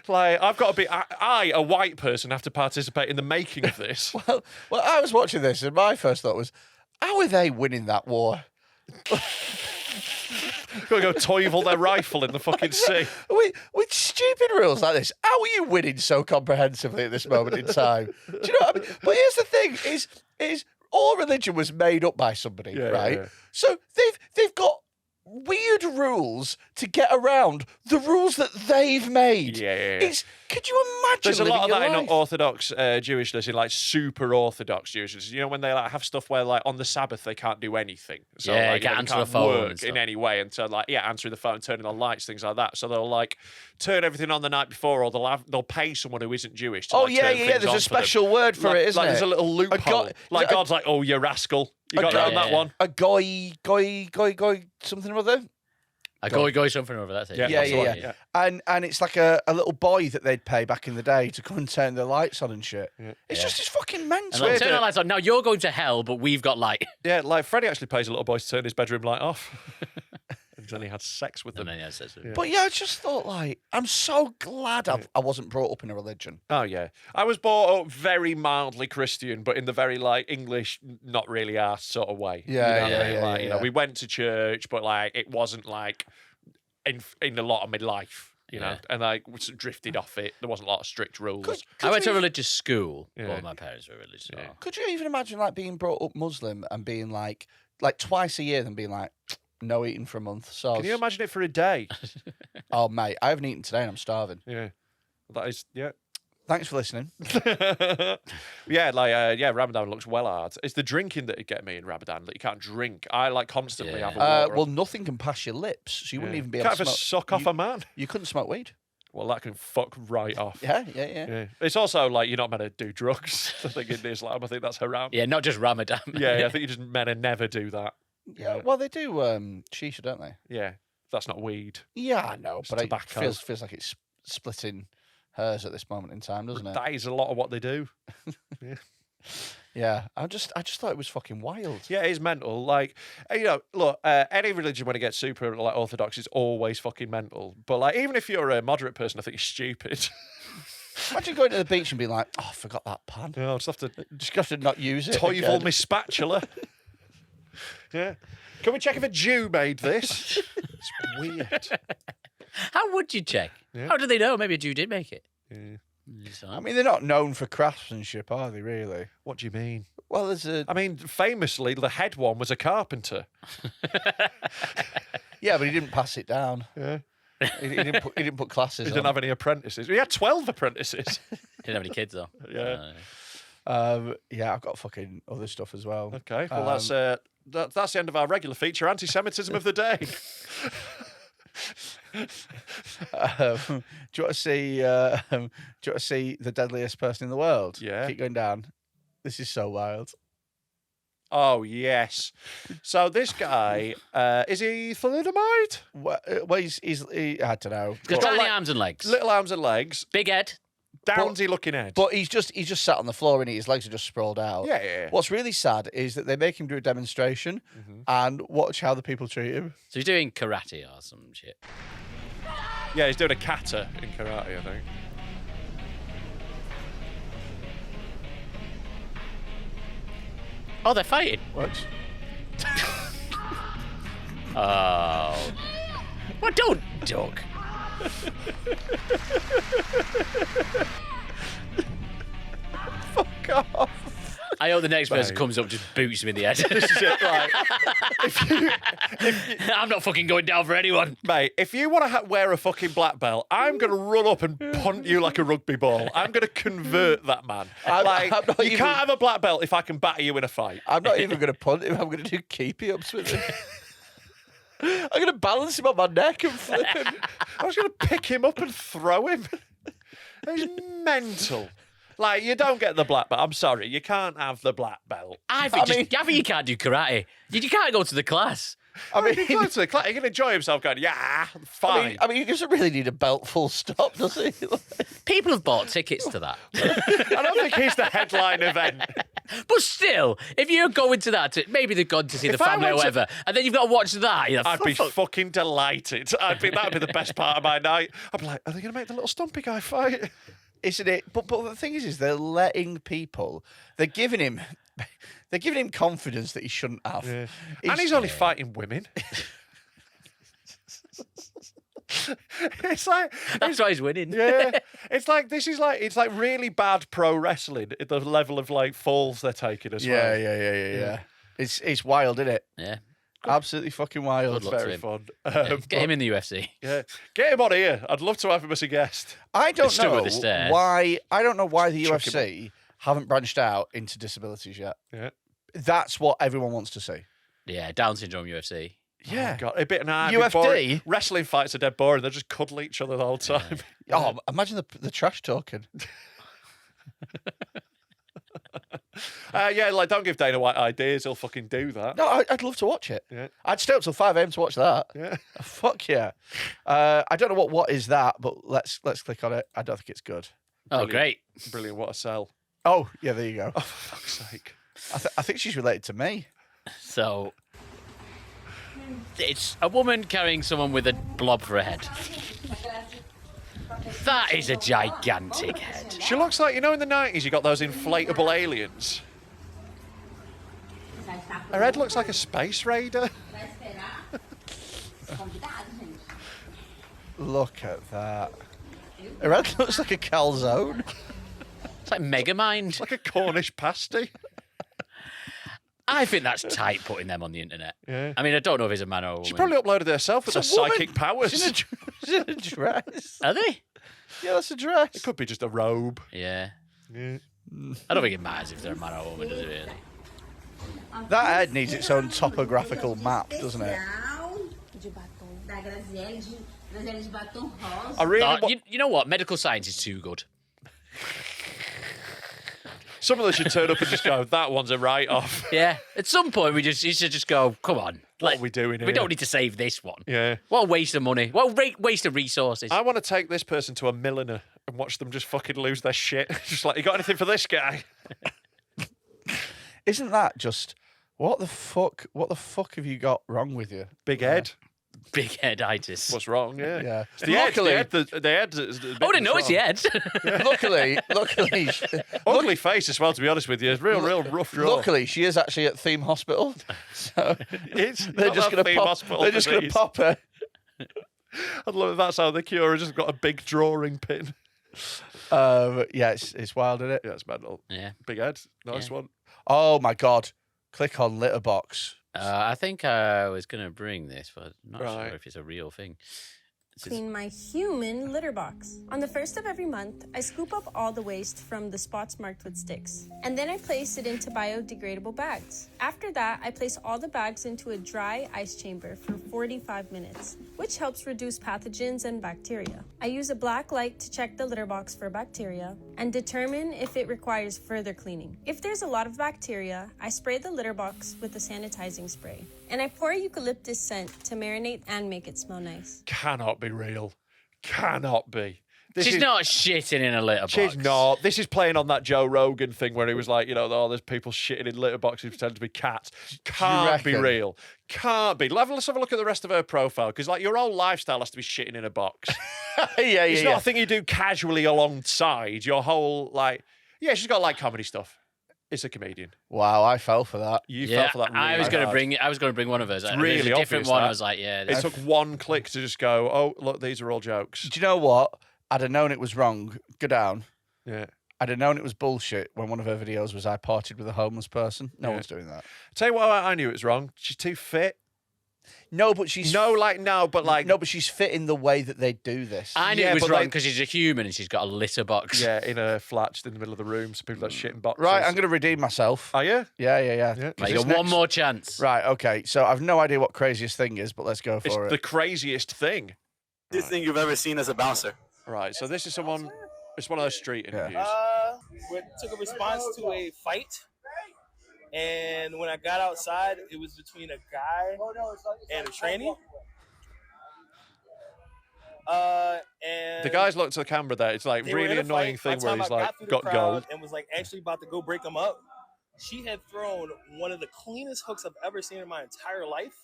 I've got to be, I, a white person, have to participate in the making of this. Well, I was watching this, and my first thought was, how are they winning that war? Got to go toivel their rifle in the fucking sea. With stupid rules like this, how are you winning so comprehensively at this moment in time? Do you know what I mean? But here's the thing: is all religion was made up by somebody, Yeah, right? yeah. So they've got weird rules to get around the rules that they've made. Yeah. Could you imagine? There's a lot of living that your in life? Orthodox Jewishness, in super Orthodox Jewishness. You know, when they have stuff where on the Sabbath they can't do anything. So Yeah, they can't answer the can't phone and work stuff. in any way. And so answering the phone, turning on lights, things like that. So they'll turn everything on the night before, or they'll pay someone who isn't Jewish to Oh, like, yeah, turn yeah, things there's on a for them. special word for it, isn't like, it? There's a little loophole. like God's like, oh, you rascal. You got guy- around that one. A goy, something or other. A goy something over, that's it. Yeah, Yeah, that's the yeah, one, yeah. And it's like a little boy that they'd pay back in the day to come and turn the lights on and shit. It's just fucking And mental. like, turn our lights on. Now you're going to hell, but we've got light. Yeah, like Freddie actually pays a little boy to turn his bedroom light off. And then he had sex with them. And then, yeah, so- But yeah, I just thought, like, I'm so glad I wasn't brought up in a religion. Oh yeah, I was brought up very mildly Christian, but in the very like English, not really arse sort of way. Yeah, you know what I yeah, mean? yeah, Like, yeah, you know, yeah. we went to church, but like it wasn't like in a lot of my life, you know, Yeah. and I sort of drifted off it. There wasn't a lot of strict rules. I went to a religious school. Yeah. Well, my parents were religious. Yeah. Could you even imagine, like, being brought up Muslim and being like twice a year, and being like, no eating for a month? So, Can you imagine it for a day? oh mate, I haven't eaten today and I'm starving. Yeah, that is yeah. Thanks for listening. Ramadan looks well hard. It's the drinking that would get me in Ramadan that you can't drink. I like constantly have a water. Well, nothing can pass your lips, so you wouldn't even be able can't to have a smoke. suck off a man. You couldn't smoke weed. Well, that can fuck right off. Yeah. Yeah. It's also like you're not meant to do drugs. I think in Islam, I think that's haram. Yeah, not just Ramadan. Yeah, I think you just meant to never do that. Yeah, well, they do shisha, don't they? Yeah, that's not weed. Yeah, I know, It's but it tobacco. feels like it's splitting hairs at this moment in time, doesn't it? That is a lot of what they do. Yeah, I just thought it was fucking wild. Yeah, it is mental. Like, you know, look, any religion when it gets super like orthodox is always fucking mental. But like, even if you're a moderate person, I think you're stupid. Imagine going to the beach and being like, "Oh, I forgot that pan. I'll just have to Just have to not use it." toivel again. my spatula. Yeah. Can we check if a Jew made this? It's weird. How would you check? Yeah. How do they know? Maybe a Jew did make it. Yeah. I mean, they're not known for craftsmanship, are they? Really? What do you mean? Well, there's a I mean, famously, the head one was a carpenter. yeah, but he didn't pass it down. Yeah. He didn't put classes. He didn't have any apprentices. He had 12 apprentices. Didn't have any kids though. Yeah. Yeah, I've got fucking other stuff as well. Okay, well, that's the end of our regular feature, anti-Semitism of the day. Do you want to see? Do you want to see the deadliest person in the world? Yeah. Keep going down. This is so wild. Oh, yes. So this guy, is he thalidomide? Well, I don't know. He's got got tiny like arms and legs. Little arms and legs, Big head. downsy looking head. But he's just sat on the floor and his legs are just sprawled out. Yeah. What's really sad is that they make him do a demonstration and watch how the people treat him. So he's doing karate or some shit. Yeah, he's doing a kata in karate, I think. Oh, they're fighting. Watch. Oh. Well, don't duck. Fuck off. I hope the next person Mate. comes up just boots him in the head. This is it, right? I'm not fucking going down for anyone. Mate, if you want to wear a fucking black belt, I'm going to run up and punt you like a rugby ball. I'm going to convert that man. I'm not You even- can't have a black belt if I can batter you in a fight. I'm not even going to punt him. I'm going to do keepy ups with him. I'm going to balance him on my neck and flip him. I was going to pick him up and throw him. He's mental. Like, you don't get the black belt. I'm sorry, you can't have the black belt. I think mean- you can't do karate. You can't go to the class. I mean, He goes to the class, he can enjoy himself going, yeah, fine. I mean, he doesn't really need a belt full stop, does he? People have bought tickets to that. I don't think he's the headline event. But still, if you're going to that, maybe they've gone to see If the I family or went to- whatever, and then you've got to watch that. You're like, I'd be fuck. fucking delighted. That'd be the best part of my night. I'd be like, are they going to make the little stumpy guy fight? Isn't it? But the thing is they're letting people. They're giving him confidence that he shouldn't have. And he's only fighting women. It's like That's why he's winning. yeah, it's like it's like really bad pro wrestling at the level of like falls they're taking as well. Yeah. It's wild, isn't it? Yeah. Absolutely fucking wild. Good luck to Very him. fun. Get him in the UFC. Yeah, get him on here. I'd love to have him as a guest. I don't stood know with the stairs. why. I don't know why the Chuck him UFC haven't branched out into disabilities yet. Yeah, That's what everyone wants to see. Yeah, Down syndrome UFC. Yeah. Oh, God, a bit of an UFD? Wrestling fights are dead boring. They just cuddle each other the whole time. Oh, imagine the trash talking. Yeah, like don't give Dana White ideas. He'll fucking do that. No, I'd love to watch it. Yeah. I'd stay up till 5 a.m. to watch that. Yeah. Fuck yeah. I don't know what is that, but let's click on it. I don't think it's good. Oh, great. Brilliant. What a sell. Oh, yeah, there you go. Oh, for fuck's sake. I think she's related to me. So, it's a woman carrying someone with a blob for a head. That is a gigantic head. She looks like, in the 90s, you got those inflatable aliens. Her head looks like a space raider. Look at that. Her head looks like a calzone. It's like Megamind. Like a Cornish pasty. I think that's tight putting them on the internet. Yeah. I mean, I don't know if he's a man or a woman. She probably uploaded it herself with her It's a woman. psychic powers. She's in a dress. Are they? Yeah, that's a dress. It could be just a robe. Yeah. Yeah. I don't think it matters if they're a man or a woman, does it really? That head needs its own topographical map, doesn't it? I really Oh, wa- you know what? Medical science is too good. Some of them should turn up and just go, that one's a write-off. Yeah. At some point, you should just go, come on. What are we doing here? We don't need to save this one. Yeah. What a waste of money. What a waste of resources. I want to take this person to a milliner and watch them just fucking lose their shit. Just like, you got anything for this guy? Isn't that just what the fuck? What the fuck have you got wrong with you? Big head. Big headitis. What's wrong? Yeah. Yeah. It's the head. Luckily- The head. is the bit Oh, I didn't know that's it's the wrong. head. luckily, Ugly face as well, to be honest with you. It's real rough draw. luckily, she is actually at Theme Hospital, so It's they're not just that going to theme pop. hospital They're just going to disease. pop her. I'd love if that's how the cure has just got a big drawing pin. Yeah, it's wild, isn't it? Yeah, it's mental. Yeah. Big head. Nice Yeah. one. Oh my god! Click on litter box. I think I was going to bring this, but I'm not Right. sure if it's a real thing. This is- Clean my human litter box. On the first of every month, I scoop up all the waste from the spots marked with sticks, and then I place it into biodegradable bags. After that, I place all the bags into a dry ice chamber for 45 minutes, which helps reduce pathogens and bacteria. I use a black light to check the litter box for bacteria and determine if it requires further cleaning. If there's a lot of bacteria, I spray the litter box with a sanitizing spray, and I pour eucalyptus scent to marinate and make it smell nice. Cannot be real. Cannot be. This She's is, not shitting in a litter box. She's not. This is playing on that Joe Rogan thing where he was like, oh, there's people shitting in litter boxes pretending to be cats. Can't be reckon? real. Can't be. Let's have a look at the rest of her profile because, like, your whole lifestyle has to be shitting in a box. yeah, It's not a thing you do casually alongside. Your whole, like, yeah, she's got like comedy stuff. It's a comedian. Wow, I fell for that. You Yeah, fell for that. Really I was going to hard. bring one of hers. It's really a different obvious, one. that. I was like, yeah. It took one click to just go, oh, look, these are all jokes. Do you know what? I'd have known it was wrong. Go down. Yeah. I'd have known it was bullshit when one of her videos was I partied with a homeless person. No Yeah. one's doing that. Tell you what, I knew it was wrong. She's too fit. No, but she's No, but she's fit in the way that they do this. I knew Yeah, it was but wrong like- because she's a human and she's got a litter box. yeah, in a flat just in the middle of the room, so people that shit in boxes. Right, I'm going to redeem myself. Are you? Yeah. Yeah. Like, This you got one next- more chance. Right, okay. So I've no idea what craziest thing is, but let's go It's for the it. craziest thing. This thing you've ever seen as a bouncer. Right, so this is someone. It's one of those street interviews. We took a response to a fight, and when I got outside, it was between a guy and a trainee. And The guys look to the camera there. It's like they were in really a annoying fight. By thing the where time he's I like through the got crowd gold. and was like actually about to go break him up. She had thrown one of the cleanest hooks I've ever seen in my entire life,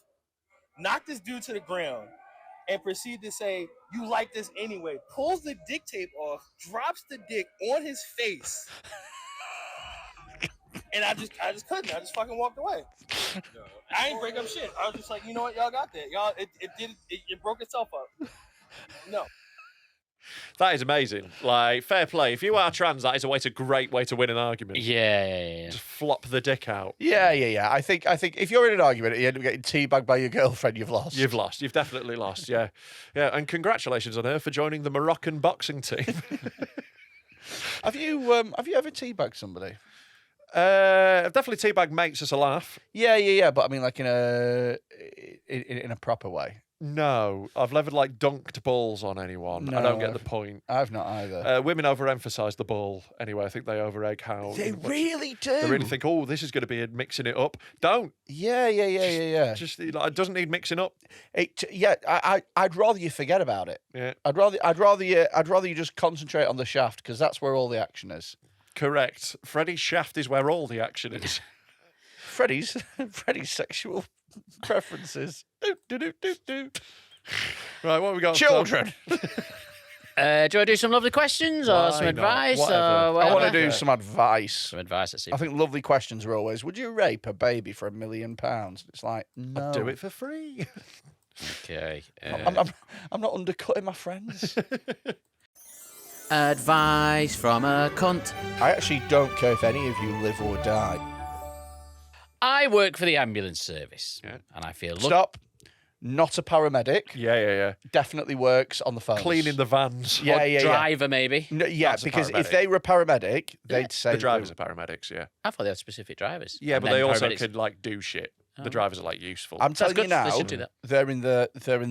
knocked this dude to the ground, and proceeded to say, "You like this anyway." Pulls the dick tape off, drops the dick on his face, and I just couldn't. I just fucking walked away. I ain't break up shit. I was just like, you know what, y'all got that. Y'all, it broke itself up. No. That is amazing. Like, fair play. If you are trans, that is a great way to win an argument. Yeah. Just flop the dick out. Yeah. I think if you're in an argument and you end up getting teabagged by your girlfriend, you've lost. You've lost. You've definitely lost. Yeah. Yeah. And congratulations on her for joining the Moroccan boxing team. Have you ever teabagged somebody? Definitely teabag mates as a laugh. Yeah. But I mean, like in a proper way. No, I've never like dunked balls on anyone. I don't get the point. I've not either. Women overemphasise the ball anyway. I think they overegg how They really do. They really think, oh, this is going to be mixing it up. Don't. Yeah. Just like, it doesn't need mixing up. I'd rather you forget about it. Yeah. I'd rather you just concentrate on the shaft because that's where all the action is. Correct. Freddy's shaft is where all the action is. Freddy's sexual preferences. Do. Right, what have we got? Children. Do I do some lovely questions or some Why not? advice? Whatever. Or I whatever? want to do some advice. Some advice. Let's see. I think lovely questions are always, would you rape a baby for £1 million? It's like, no. I'd do it for free. Okay. I'm not undercutting my friends. Advice from a cunt. I actually don't care if any of you live or die. I work for the ambulance service, and I feel Stop. Not a paramedic. Yeah. Definitely works on the phones. Cleaning the vans. Yeah. driver maybe. No, yeah, That's a because paramedic. if they were a paramedic, they'd say The drivers are paramedics, yeah. I thought they had specific drivers. Yeah, And but then they also paramedics- could like do shit. The drivers are like useful. I'm telling you good. now, They should do that. they're in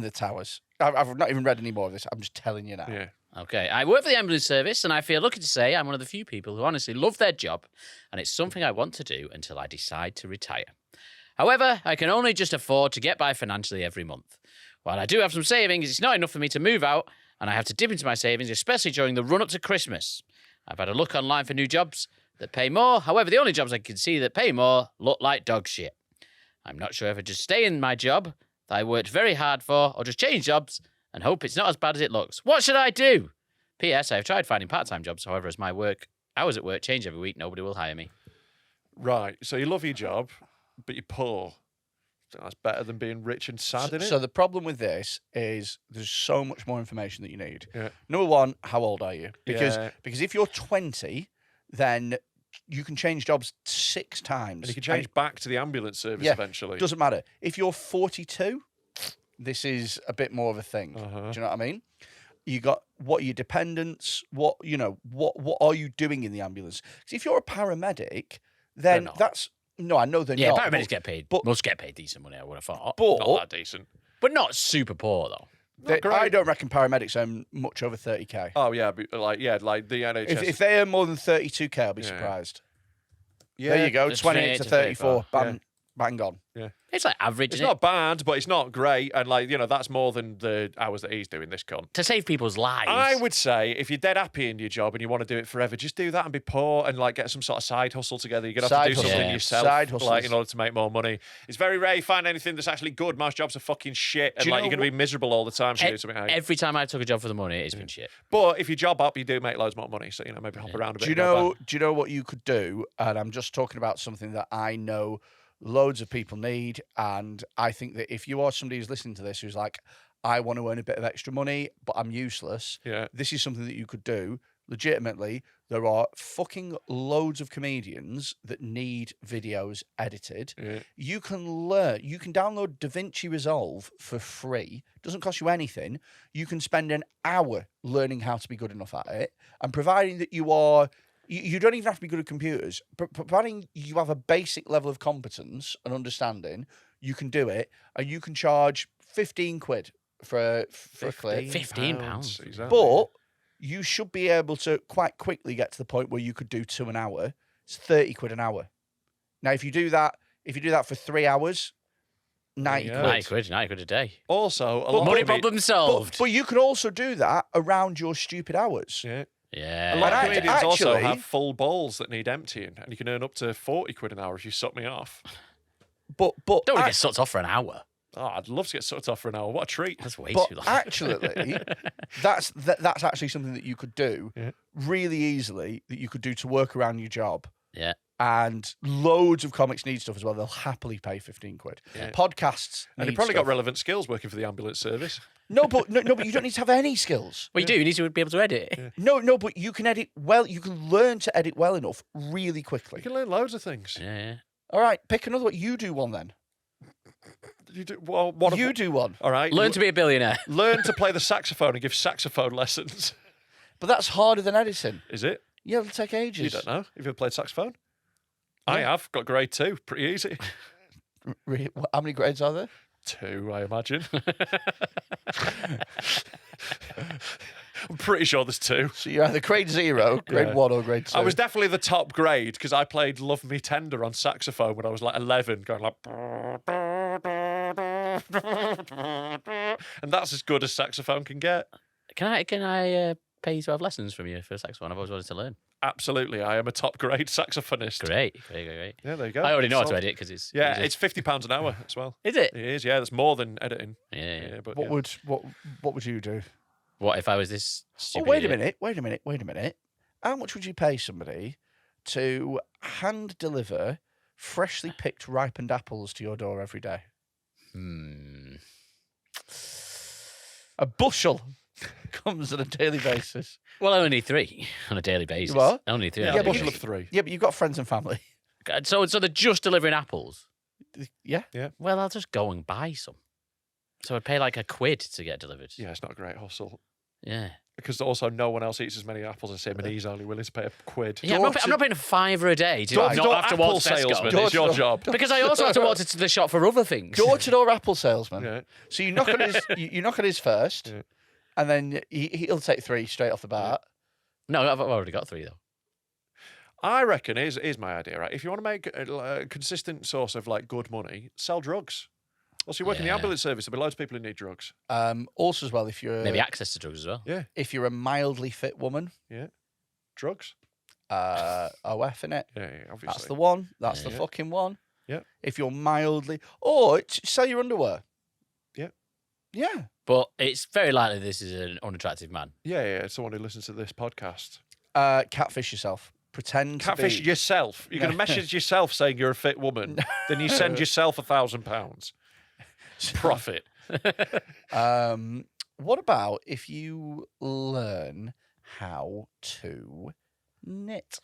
the towers. I've not even read any more of this. I'm just telling you now. Yeah. Okay, I work for the ambulance service, and I feel lucky to say I'm one of the few people who honestly love their job, and it's something I want to do until I decide to retire. However, I can only just afford to get by financially every month. While I do have some savings, it's not enough for me to move out, and I have to dip into my savings, especially during the run-up to Christmas. I've had a look online for new jobs that pay more. However, the only jobs I can see that pay more look like dog shit. I'm not sure if I just stay in my job that I worked very hard for, or just change jobs and hope it's not as bad as it looks. What should I do? P.S. I've tried finding part-time jobs. However, as my hours at work change every week, nobody will hire me. Right. So you love your job, but you're poor. So that's better than being rich and sad, isn't it? So the problem with this is there's so much more information that you need. Yeah. Number one, how old are you? Because Yeah. if you're 20, then you can change jobs 6 times. And you can change back to the ambulance service Yeah, eventually. Doesn't matter. If you're 42, this is a bit more of a thing. Do you know what I mean? You got what are your dependents? What are you doing in the ambulance? Because if you're a paramedic, then not. that's I know they're Yeah, not. paramedics get paid. Must get paid decent money, I would have thought. But Not that decent. But not super poor, though. I don't reckon paramedics earn much over 30k. Oh yeah, but like the NHS. If they earn more than 32k, I'll be surprised. Yeah. There you go, Just 28 to 34. 34. Bang on. Yeah. It's like average, It's isn't not it? bad, but it's not great. And that's more than the hours that he's doing this con. To save people's lives. I would say if you're dead happy in your job and you want to do it forever, just do that and be poor and get some sort of side hustle together. You're gonna have to do Side something hustle. yourself, Side hustles. in order to make more money. It's very rare you find anything that's actually good. Most jobs are fucking shit, and you know you're gonna be miserable all the time. So you do something. Every time I took a job for the money, it's been shit. But if you job up, you do make loads more money. So maybe hop around a bit. Do you and go back. know what you could do? And I'm just talking about something that I know loads of people need. And I think that if you are somebody who's listening to this who's like, I want to earn a bit of extra money, but I'm useless. Yeah. This is something that you could do. Legitimately, there are fucking loads of comedians that need videos edited. Yeah. You can download DaVinci Resolve for free. Doesn't cost you anything. You can spend an hour learning how to be good enough at it. And providing that you don't even have to be good at computers, providing you have a basic level of competence and understanding, you can do it. And you can charge 15 quid for a clip. £15. Exactly. But you should be able to quite quickly get to the point where you could do 2 an hour. It's 30 quid an hour. Now, if you do that for 3 hours, 90 quid. 90 quid a day. Also, a lot Money of it- problem solved. But you could also do that around your stupid hours. Yeah. Yeah. A lot of But comedians also actually- have full balls that need emptying, and you can earn up to 40 quid an hour if you suck me off. But Don't want to get sucked off for an hour. Oh, I'd love to get sucked off for an hour. What a treat. That's way But too long. actually, that's actually something that you could do really easily, that you could do to work around your job. Yeah. And loads of comics need stuff as well. They'll happily pay 15 quid. Yeah. Podcasts And he need probably got stuff. relevant skills working for the ambulance service. No, but you don't need to have any skills. Well, you do. You need to be able to edit it. No, but you can edit well. You can learn to edit well enough really quickly. You can learn loads of things. Yeah. All right, pick another one. You do one then. You do well. You do one. All right. Learn to be a billionaire. Learn to play the saxophone and give saxophone lessons. But that's harder than editing. Is it? Yeah, it'll take ages. You don't know. Have you ever played saxophone? I have got grade 2. Pretty easy. How many grades are there? 2, I imagine. I'm pretty sure there's 2. So you're either grade 0, grade 1, or grade 2. I was definitely the top grade because I played Love Me Tender on saxophone when I was like 11, going like... And that's as good as saxophone can get. Can I pay you to have lessons from you for saxophone? I've always wanted to learn. Absolutely. I am a top grade saxophonist. Great. Yeah, there you go. I already know how to Solid. edit because it's... Yeah, it's £50 an hour as well. Is it? It is, yeah. That's more than editing. Yeah. But What would you do? What if I was this Oh, stupid wait a idiot? minute. How much would you pay somebody to hand deliver freshly picked ripened apples to your door every day? A bushel comes on a daily basis. Well, I only need 3 on a daily basis. What? I only need 3 yeah, on a a daily bushel of basis. 3. Yeah, but you've got friends and family. So they're just delivering apples? Yeah. Well, I'll just go and buy some. So I'd pay like £1 to get delivered. Yeah, it's not a great hustle. Yeah. Because also no one else eats as many apples as him, and he's only willing to pay £1. Yeah, I'm not paying £5 a day to Door-to-door not have to apple walk to Tesco. salesman is your job. Because I also have to walk to the shop for other things. Door-to-door apple salesman. Yeah. So you knock on his, you knock on his first, Yeah. and then he'll take 3 straight off the bat. No, I've already got 3 though. I reckon, here's my idea, right? If you want to make a consistent source of like good money, sell drugs. Also, you work in the Yeah. ambulance service. There'll be loads of people who need drugs. Also, as well, if you're Maybe access to drugs as well. Yeah. if you're a mildly fit woman, Drugs? OF in it. Yeah, obviously. That's the one. That's the Yeah. fucking one. Yeah. If you're mildly, or sell your underwear. Yeah. Yeah. But it's very likely this is an unattractive man. Yeah, someone who listens to this podcast. Catfish yourself. Pretend Catfish to be. yourself. You're going to message yourself saying you're a fit woman. Then you send yourself £1,000. Profit. What about if you learn how to knit?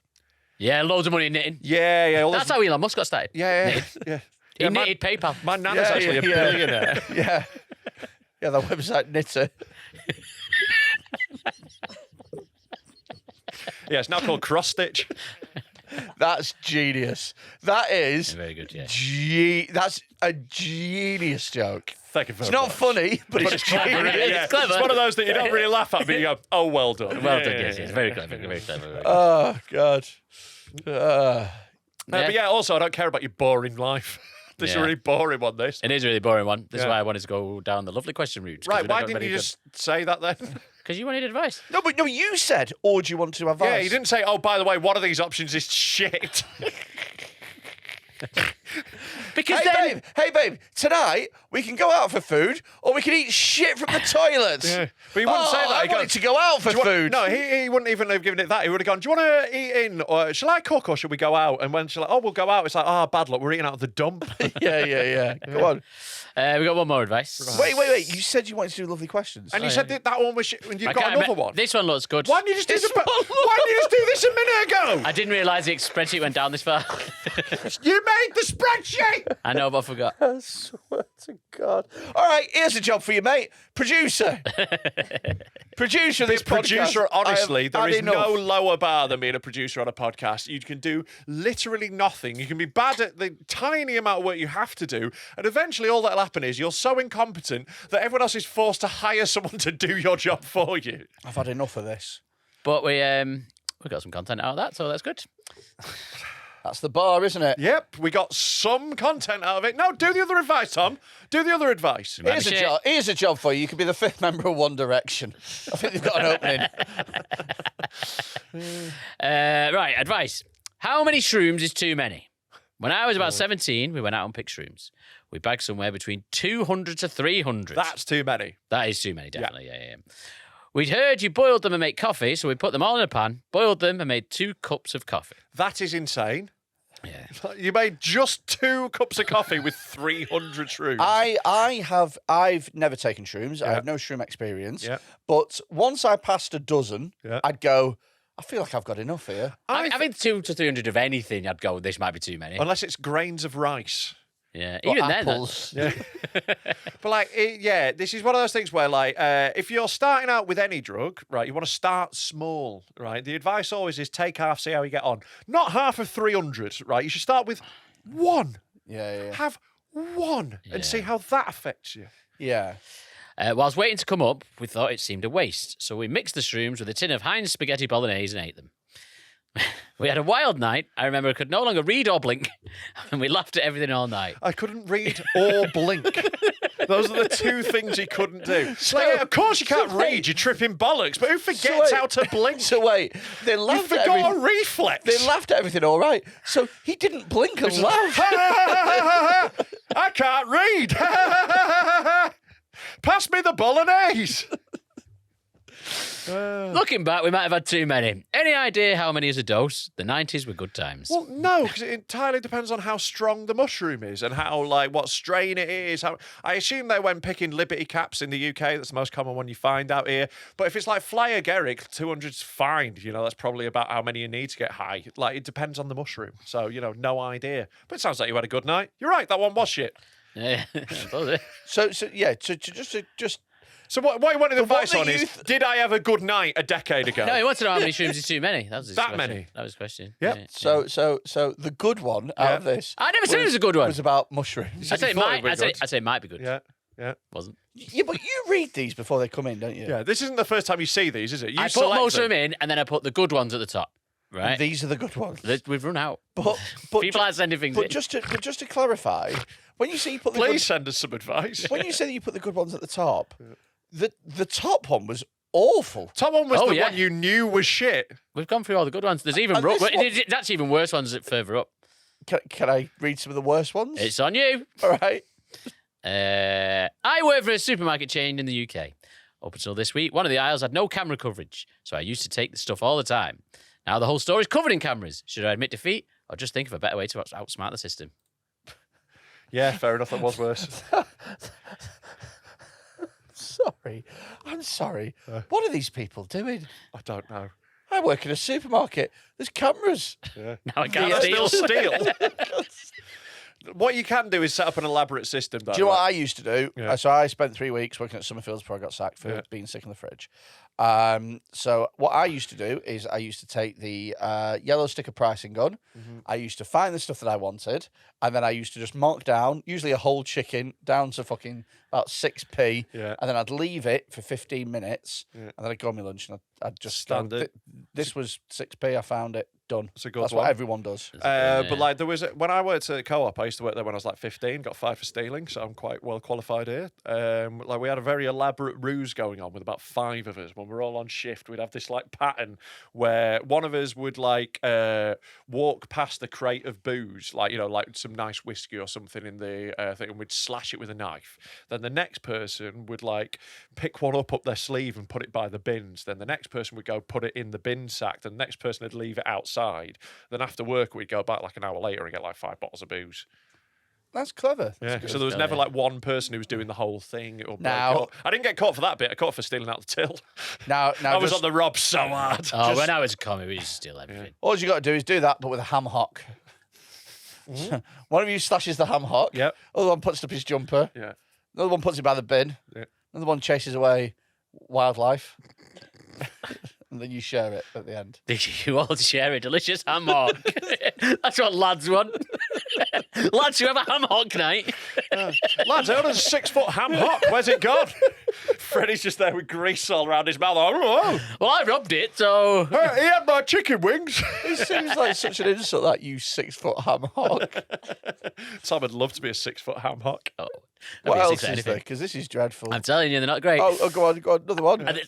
Yeah, loads of money in knitting. Yeah. That's how Elon Musk got started. Yeah. He knitted PayPal. My nana's actually a billionaire. Yeah. Yeah, the website Knitter. Yeah, it's now called cross stitch. That's genius. That is Very good, yeah. that's a genius joke. Thank you very It's much. not funny, but it's clever, genius. isn't it? Yeah, It's clever. It's one of those that you don't really laugh at, but you go, oh, well done. Well Yeah, done, yeah, yes. yeah. Very clever, very clever. Very clever. Oh, God. But yeah, also, I don't care about your boring life. This is a Yeah. really boring one, this. It is a really boring one. This is Yeah. why I wanted to go down the lovely question route. Right, why didn't you just say that then? Because you wanted advice. No, you said, or do you want to advise? Yeah, you didn't say, oh, by the way, one of these options is shit. Because Hey, babe, tonight we can go out for food or we can eat shit from the toilets. Yeah. But he wouldn't say that. I He'd go, wanted to go out for "Do you want-" food. No, he wouldn't even have given it that. He would have gone, do you want to eat in? Or shall I cook or shall we go out? And when she's like, oh, we'll go out, it's like, oh, bad luck, we're eating out of the dump. Yeah. Go on. we got one more advice. Wait. You said you wanted to do lovely questions. And you said that one was shit, and you've I got can't another remember- one. This one looks good. Why didn't you just do this a minute ago? I didn't realise the spreadsheet went down this far. You made the spreadsheet! I know, but I forgot. I swear to God. All right, here's a job for you, mate. Producer. Producer of this Producer, podcast. honestly, I have there had is enough. no lower bar than being a producer on a podcast. You can do literally nothing. You can be bad at the tiny amount of work you have to do, and eventually all that'll happen is you're so incompetent that everyone else is forced to hire someone to do your job for you. I've had enough of this. But we got some content out of that, so that's good. That's the bar, isn't it? Yep, we got some content out of it. No, do the other advice, Tom. Do the other advice. Here's a job for you. You could be the 5th member of One Direction. I think they've got an opening. Right, advice. How many shrooms is too many? When I was about 17, we went out and picked shrooms. We bagged somewhere between 200 to 300. That's too many. That is too many, definitely. Yeah. We'd heard you boiled them and make coffee, so we put them all in a pan, boiled them, and made 2 cups of coffee. That is insane. Yeah. You made just 2 cups of coffee with 300 shrooms. I've never taken shrooms. I have no shroom experience. Yeah. But once I passed a dozen, Yeah. I'd go, I feel like I've got enough here. I think 200 to 300 of anything, I'd go, this might be too many. Unless it's grains of rice. Yeah, Or even then, apples. Yeah. But like, this is one of those things where, like, if you're starting out with any drug, right, you want to start small, right? The advice always is take half, see how you get on. Not half of 300, right? You should start with one. Yeah. Have one and see how that affects you. Yeah. whilst waiting to come up, we thought it seemed a waste, so we mixed the shrooms with a tin of Heinz spaghetti bolognese and ate them. We had a wild night. I remember I could no longer read or blink, and we laughed at everything all night. I couldn't read or blink. Those are the two things he couldn't do. Like, of course you can't read, you're tripping bollocks, but who forgets how to blink? So wait, they You laughed at forgot a everything. reflex. They laughed at everything all right. So he didn't blink and laugh. I can't read. Pass me the bolognese. Looking back, we might have had too many. Any idea how many is a dose? The 90s were good times. Well, no, because it entirely depends on how strong the mushroom is and how, like, what strain it is. I assume they went picking Liberty Caps in the UK. That's the most common one you find out here. But if it's like Flyer Gerrick, 200's fine. You know, that's probably about how many you need to get high. Like, it depends on the mushroom. So, you know, no idea. But it sounds like you had a good night. You're right, that one was shit. Yeah, So just. So what you wanted advice the on is, youth- did I have a good night a decade ago? No, he wanted to know how many shrooms is too many. That was his That question. many? That was his question. Yep. Yeah. So the good one out of this. I never said it was a good one. Was about mushrooms. I'd say it thought might. it would be good. I'd say it might be good. Yeah. Wasn't. Yeah, but you read these before they come in, don't you? Yeah, this isn't the first time you see these, is it? You I put select most of them. them in, and then I put the good ones at the top. Right. And these are the good ones. We've run out. But People aren't sending things But in. just to clarify, when you say you put the Please send us some advice. good, when you say that you put the good ones at the top, the top one was awful. Top one was Oh, the yeah. one you knew was shit. We've gone through all the good ones. There's even And this one- that's even worse ones further up. Can I read some of the worst ones? It's on you. All right. I work for a supermarket chain in the UK. Up until this week, one of the aisles had no camera coverage, so I used to take the stuff all the time. Now the whole store is covered in cameras. Should I admit defeat or just think of a better way to outsmart the system? Yeah, fair enough. That was worse. I'm sorry. What are these people doing? I don't know. I work in a supermarket. There's cameras. Yeah. Now I can't Yeah, steal. still steal. What you can do is set up an elaborate system. Though, Do you know right? what I used to do? Yeah. So I spent 3 weeks working at Summerfields before I got sacked for Yeah. being sick in the fridge. So what I used to do is I used to take the yellow sticker pricing gun. Mm-hmm. I used to find the stuff that I wanted, and then I used to just mark down, usually a whole chicken, down to fucking about 6p, Yeah. and then I'd leave it for 15 minutes, Yeah. and then I'd go on my lunch, and I'd just Standard. This was 6p, I found it, done. It's a good That's one. what everyone does. But like there was when I worked at a co-op, I used to work there when I was like 15, got 5 for stealing, so I'm quite well qualified here. Like we had a very elaborate ruse going on with about 5 of us. When we were all on shift, we'd have this like pattern where one of us would like walk past the crate of booze, like, you know, like some nice whiskey or something in the thing, and we'd slash it with a knife. Then the next person would like pick one up their sleeve and put it by the bins. Then the next person would go put it in the bin sack. Then the next person would leave it outside. Then after work, we'd go back like an hour later and get like 5 bottles of booze. That's clever. Yeah, so there was never like one person who was doing the whole thing. Or Now- I didn't get caught for that bit. I caught for stealing out the till. Now I was just- on the rob so hard. Oh, when I was a commie, we used to steal everything. All you got to do is do that, but with a ham hock. One of you slashes the ham hock. Yep. Other one puts up his jumper. Yeah. Another one puts it by the bin. Yeah. Another one chases away wildlife. And then you share it at the end. You all share a delicious ham hock. That's what lads want. Lads who have a ham hock night. Lads, I ordered a 6-foot ham hock. Where's it gone? Freddie's just there with grease all around his mouth. Oh, Well, I robbed it, so. he had my chicken wings. It seems like such an insult that you 6-foot ham hock. Tom would love to be a 6-foot ham hock. Oh, What that'd be else a is 6 there? anything. Because this is dreadful. I'm telling you, they're not great. Oh, go on, another one.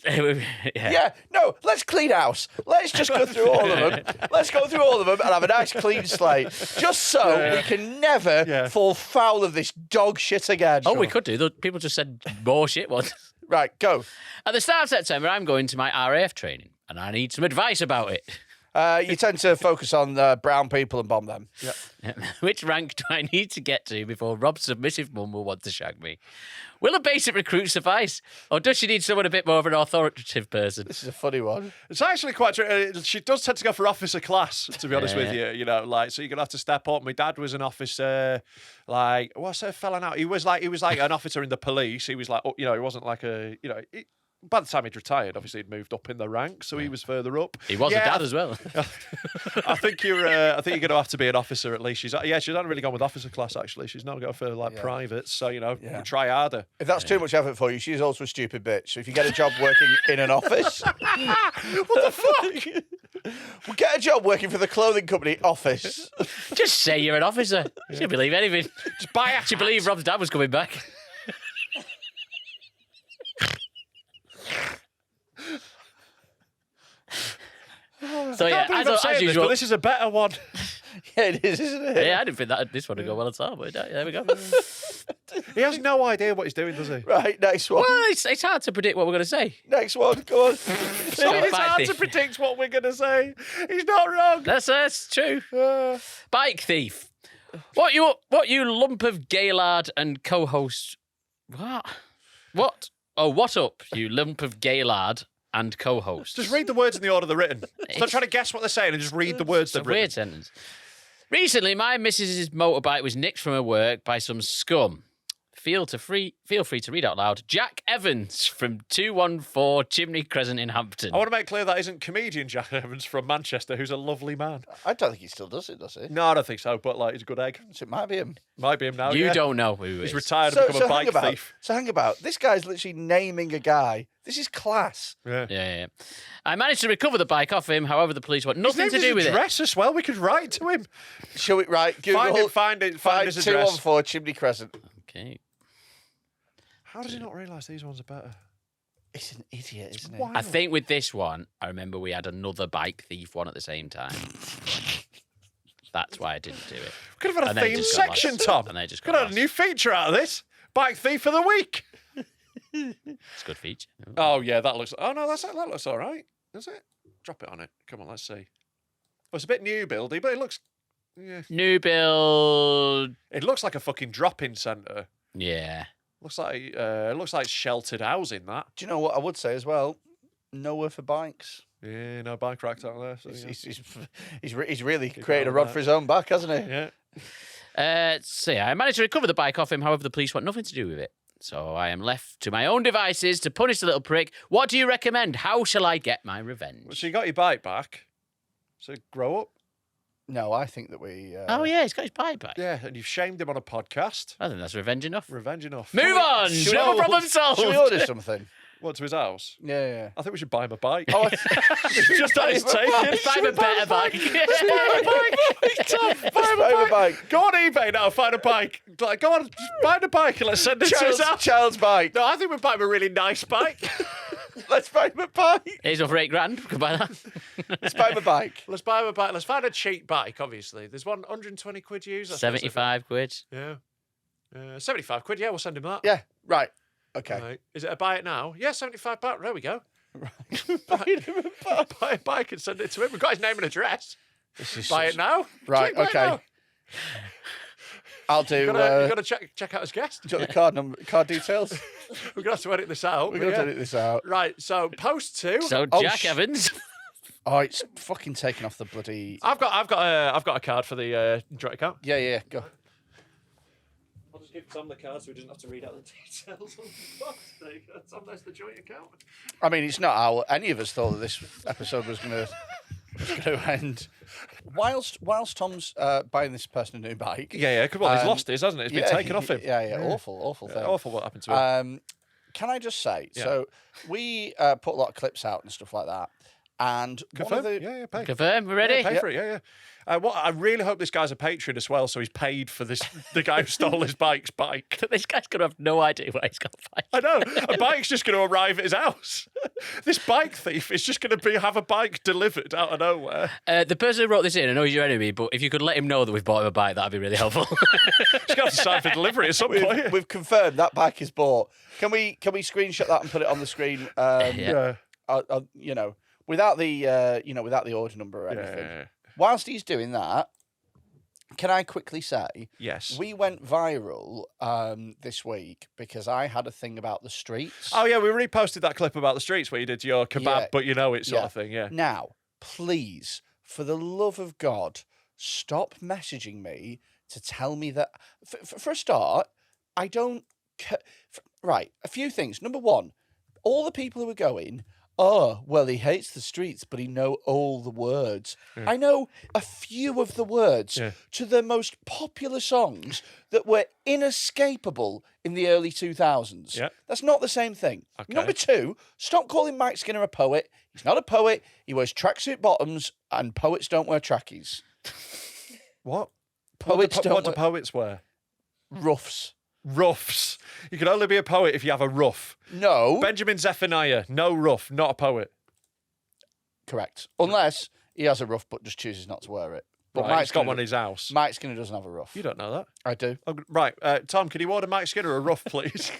Yeah, no, let's clean house. Let's just go through all of them. Let's go through all of them and have a nice clean slate. Just so we can never fall foul of this dog shit again. Oh, we could do. People just said more shit once. Right, go. At the start of September, I'm going to my RAF training, and I need some advice about it. You tend to focus on brown people and bomb them. Yeah. Which rank do I need to get to before Rob's submissive mum will want to shag me? Will a basic recruit suffice? Or does she need someone a bit more of an authoritative person? This is a funny one. It's actually quite true. She does tend to go for officer class, to be honest with you. You know, like, so you're gonna have to step up. My dad was an officer, like, what's that fella now? He was like an officer in the police. He was like, he wasn't like a, by the time he'd retired, obviously he'd moved up in the ranks, so he was further up. He was a dad as well. I think you're going to have to be an officer at least. She's not really gone with officer class actually. She's not going for private. So try harder. If that's too much effort for you, she's also a stupid bitch. So if you get a job working in an office, What the fuck? well, get a job working for the clothing company office. Just say you're an officer. She'll believe anything. Just buy a She believed Rob's dad was coming back. So yeah, as usual, but this is a better one. Yeah, it is, isn't it? yeah, I didn't think that this would go well at all, but there we go. He has no idea what he's doing, does he? Right, next one. Well, it's hard to predict what we're going to say. Next one, go on. It's hard to predict what we're going to say. He's not wrong. That's true. Bike thief. What you lump of Gaylard and co-host? What? Oh, what up, you lump of Gaylard and co-host? Just read the words in the order they're written. Stop trying to guess what they're saying and just read the words they've written. Weird sentence. Recently, my missus's motorbike was nicked from her work by some scum. Feel free to read out loud. Jack Evans from 214 Chimney Crescent in Hampton. I want to make clear that isn't comedian Jack Evans from Manchester, who's a lovely man. I don't think he still does it, does he? No, I don't think so, but he's a good egg. So it might be him. Might be him now. You don't know who he is. He's retired and become a bike thief. So hang about. This guy's literally naming a guy. This is class. Yeah. I managed to recover the bike off him. However, the police want nothing to do with it. His address as well. We could write to him. Shall we write? Google, Find his address. 214 Chimney Crescent. Okay. How does he not realise these ones are better? He's an idiot, isn't he? Wild. I think with this one, I remember we had another bike thief one at the same time. That's why I didn't do it. We could have had And a they theme just got section, lost. Tom. And they just Could got have had a new feature out of this. Bike thief of the week. It's a good feature. Oh yeah, that looks. Oh no, that looks all right. Does it? Drop it on it. Come on, let's see. Oh, it's a bit new buildy, but it looks. Yeah. New build. It looks like a fucking drop-in centre. Yeah. Looks like sheltered housing. That. Do you know what I would say as well? Nowhere for bikes. Yeah, no bike racks out there. So, He's really created a rod for his own back, hasn't he? Yeah. So yeah, I managed to recover the bike off him. However, the police want nothing to do with it. So I am left to my own devices to punish the little prick. What do you recommend? How shall I get my revenge? So you got your bike back. So grow up. No, I think that we. Oh yeah, he's got his bike back. Yeah, and you've shamed him on a podcast. I think that's revenge enough. Revenge enough. Move on. Should No we- problem solved. Should we order something? What, to his house? Yeah. I think we should buy him a bike. Oh, Just that he's taken. Buy him a better bike. buy him a bike. Go on eBay now, find a bike. Like, go on, just buy the bike and let's send it to his house. Child's bike. No, I think we'll buy him a really nice bike. Let's buy him a bike. He's over $8,000. We can buy that. Let's buy him a bike. Let's buy him a bike. Let's find a cheap bike, obviously. There's one 120 quid used. 75 quid. Yeah. 75 quid, yeah, we'll send him that. Yeah, right. Okay. Right. Is it a buy it now? Yeah, 75 back. There we go. Buy him a bike. Buy a bike and send it to him. We've got his name and address. This is Buy it now. Right, Buy it okay. now. I'll do. You've got to check out his guest. Do you want the card details? We're going to have to edit this out. We're going to edit this out. Right, so post 2. So Oh, Jack Evans. Oh, it's fucking taken off the bloody. I've got a card for the joint account. Yeah, go. I'll just give Tom the card so he doesn't have to read out the details. Tom, there's the joint account. I mean, it's not how any of us thought that this episode was going to end. Whilst Tom's buying this person a new bike. Yeah. Well, he's lost his, hasn't it? It's been taken off him. Yeah. Awful thing. Awful what happened to him. Can I just say? Yeah. So we put a lot of clips out and stuff like that. And Confirm? one of the, Yeah, pay. Confirm. We're ready? Pay for it, yeah. What I really hope this guy's a patron as well, so he's paid for this. The guy who stole his bike. This guy's going to have no idea where he's got the bike. I know. A bike's just going to arrive at his house. This bike thief is just going to have a bike delivered out of nowhere. The person who wrote this in, I know he's your enemy, but if you could let him know that we've bought him a bike, that'd be really helpful. He's going to have to sign for delivery at some point. we've confirmed that bike is bought. Can we screenshot that and put it on the screen? Yeah. You know, without the without the order number or anything. Whilst he's doing that, can I quickly say, yes, we went viral this week because I had a thing about the streets. Oh yeah, we reposted that clip about the streets where you did your kebab, Yeah. but you know it sort of thing. Yeah. Now, please, for the love of God, stop messaging me to tell me that. For a start, I don't. Right, a few things. Number one, all the people who are going, oh, well, he hates the streets, but he know all the words. I know a few of the words to the most popular songs that were inescapable in the early 2000s. Yeah. That's not the same thing. Okay. Number two, stop calling Mike Skinner a poet. He's not a poet. He wears tracksuit bottoms, and poets don't wear trackies. What? Poets what do poets wear? Ruffs. Ruffs. You can only be a poet if you have a ruff. No. Benjamin Zephaniah, no ruff, not a poet. Correct. Unless he has a ruff but just chooses not to wear it. But Right, Mike he's got Skinner one in his house. Mike Skinner doesn't have a ruff. You don't know that. I do. Oh, right, Tom, can you order Mike Skinner a ruff, please?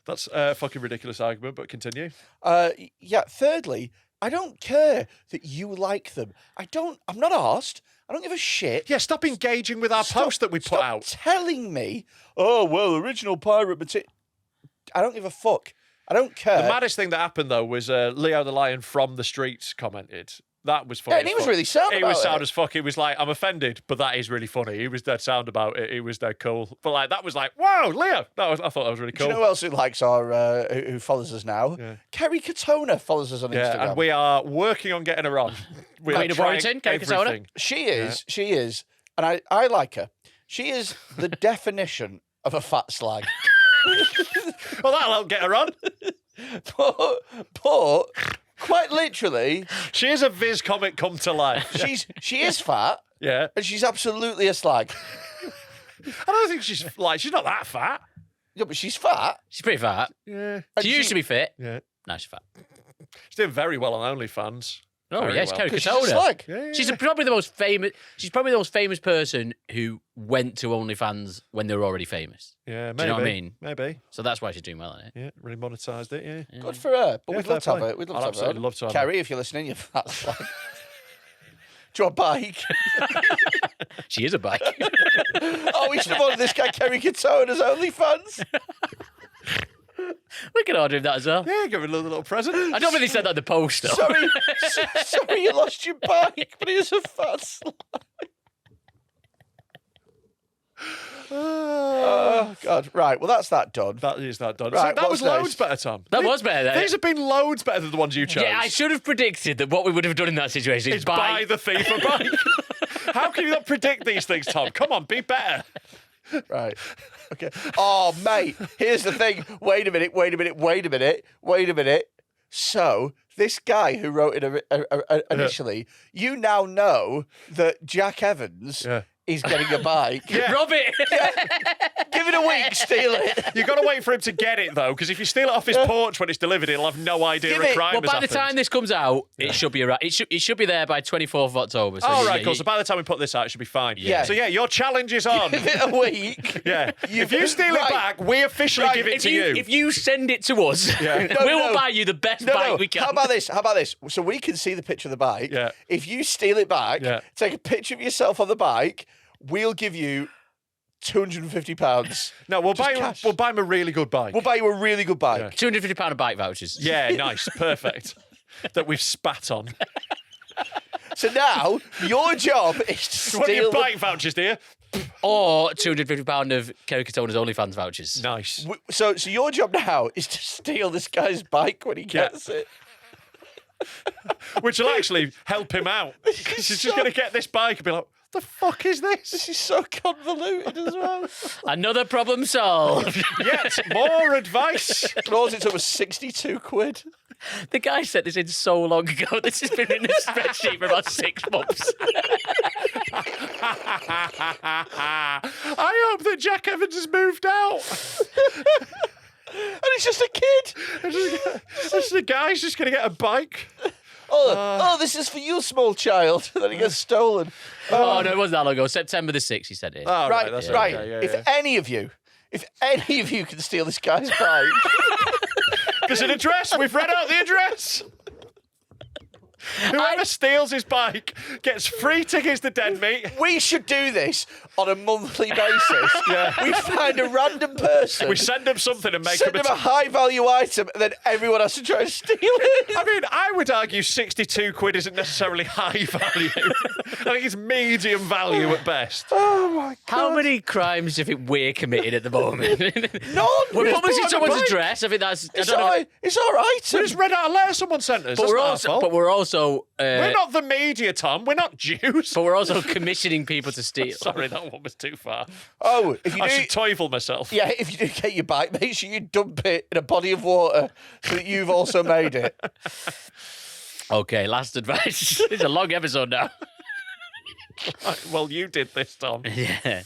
That's a fucking ridiculous argument, but continue. Yeah. Thirdly, I don't care that you like them. I'm not arsed. I don't give a shit. Yeah, stop engaging with our post that we put out. Telling me, oh, well, original pirate material. I don't give a fuck. I don't care. The maddest thing that happened, though, was Leo the Lion from the streets commented. That was funny. Yeah, and he was really sound He about was sound it. as fuck. He was like, I'm offended, but that is really funny. He was dead sound about it. He was dead cool. But like, that was like, wow, Leo. I thought that was really cool. Do you know who else who likes our, who follows us now? Yeah. Kerry Katona follows us on Instagram. Yeah, and we are working on getting her on. We are Queen of trying Warrington, Kerry Katona. everything. She is, and I like her. She is the definition of a fat slag. Well, that'll help get her on. but quite literally, She is a Viz comic come to life. she is fat, Yeah. and she's absolutely a slag. I don't think she's not that fat. Yeah, but she's fat. She's pretty fat. Yeah. She used to be fit. Yeah. Now she's fat. She's doing very well on OnlyFans. Oh, Very yes, well. Kerry 'Cause she's a Katona. slag. Yeah, She's probably the most famous. She's probably the most famous person who went to OnlyFans when they were already famous. Yeah, maybe. Do you know what I mean? Maybe. So that's why she's doing well in it. Yeah, really monetised it, yeah. Good for her. But Yeah, we'd fair love to have play. her. We'd I'd love to have her. absolutely love to have her. Kerry, if you're listening, you're fat slag. Do you want a bike? She is a bike. Oh, we should have ordered this guy Kerry Katona's OnlyFans. We can order him that as well. Yeah, give her a little present. I don't really said that in the post though. Sorry, you lost your bike, but he is a fat slag. Oh, God. Right, well, that's that done. That is that done. Right, So that what's was loads next? better, Tom. That was better, then. These have been loads better than the ones you chose. Yeah, I should have predicted that what we would have done in that situation is It's buy the thief a bike. How can you not predict these things, Tom? Come on, be better. Right. Okay. Oh, mate, here's the thing. Wait a minute. So, this guy who wrote it initially, you now know that Jack Evans is getting a bike. Rob it. Give it a week, steal it. You've got to wait for him to get it, though, because if you steal it off his porch when it's delivered, he'll have no idea a crime Well, has by the happened. time this comes out, it should be around. It should be there by 24th of October. So All you- right, cool. you- So by the time we put this out, it should be fine. Yeah. So yeah, your challenge is on. Give it a week. Yeah. If you steal Right. it back, we officially give it if to you, you. if you send it to us, No, we will no. buy you the best bike we can. How about this? So we can see the picture of the bike. Yeah. If you steal it back, Yeah. take a picture of yourself on the bike, we'll give you £250. No, we'll Just buy cash. him a really good bike. We'll buy you a really good bike. £250 of bike vouchers. Yeah, nice, perfect. That we've spat on. So now your job is to What are steal your the- bike vouchers, dear? Or £250 of Kerry Katona's OnlyFans vouchers. Nice. So your job now is to steal this guy's bike when he gets it. Which will actually help him out. Because he's just going to get this bike and be like, the fuck is this? This is so convoluted as well. Another problem solved. Yet more advice. And all it took was 62 quid. The guy sent this in so long ago. This has been in a spreadsheet for about 6 months. I hope that Jack Evans has moved out. And it's just a kid. This the guy's just going to get a bike. Oh, this is for you, small child. And then it gets stolen. Oh, no, it wasn't that long ago. September the 6th, he sent it. Oh, Right, that's right. okay. Yeah, If yeah. any of you can steal this guy's bike, There's an address. We've read out the address. Whoever steals his bike gets free tickets to Dead Meat. We should do this on a monthly basis. We find a random person. We send them something and make Send them a high-value item, and then everyone has to try and steal it. I mean, I would argue 62 quid isn't necessarily high value. I think it's medium value at best. Oh, my God. How many crimes do you think we're committing at the moment? None. We're Just publishing bought a someone's bike. address. I think that's... It's all right. It's all right. We just read out a letter someone sent us. But That's we're not our also... fault. But we're also... We're not the media, Tom. We're not Jews. But we're also commissioning people to steal. Sorry, that one was too far. Oh, if you I do... should toivel myself. Yeah, if you do get your bike, make sure you dump it in a body of water so that you've also made it. Okay, last advice. It's a long episode now. Well, you did this, Tom. Yeah.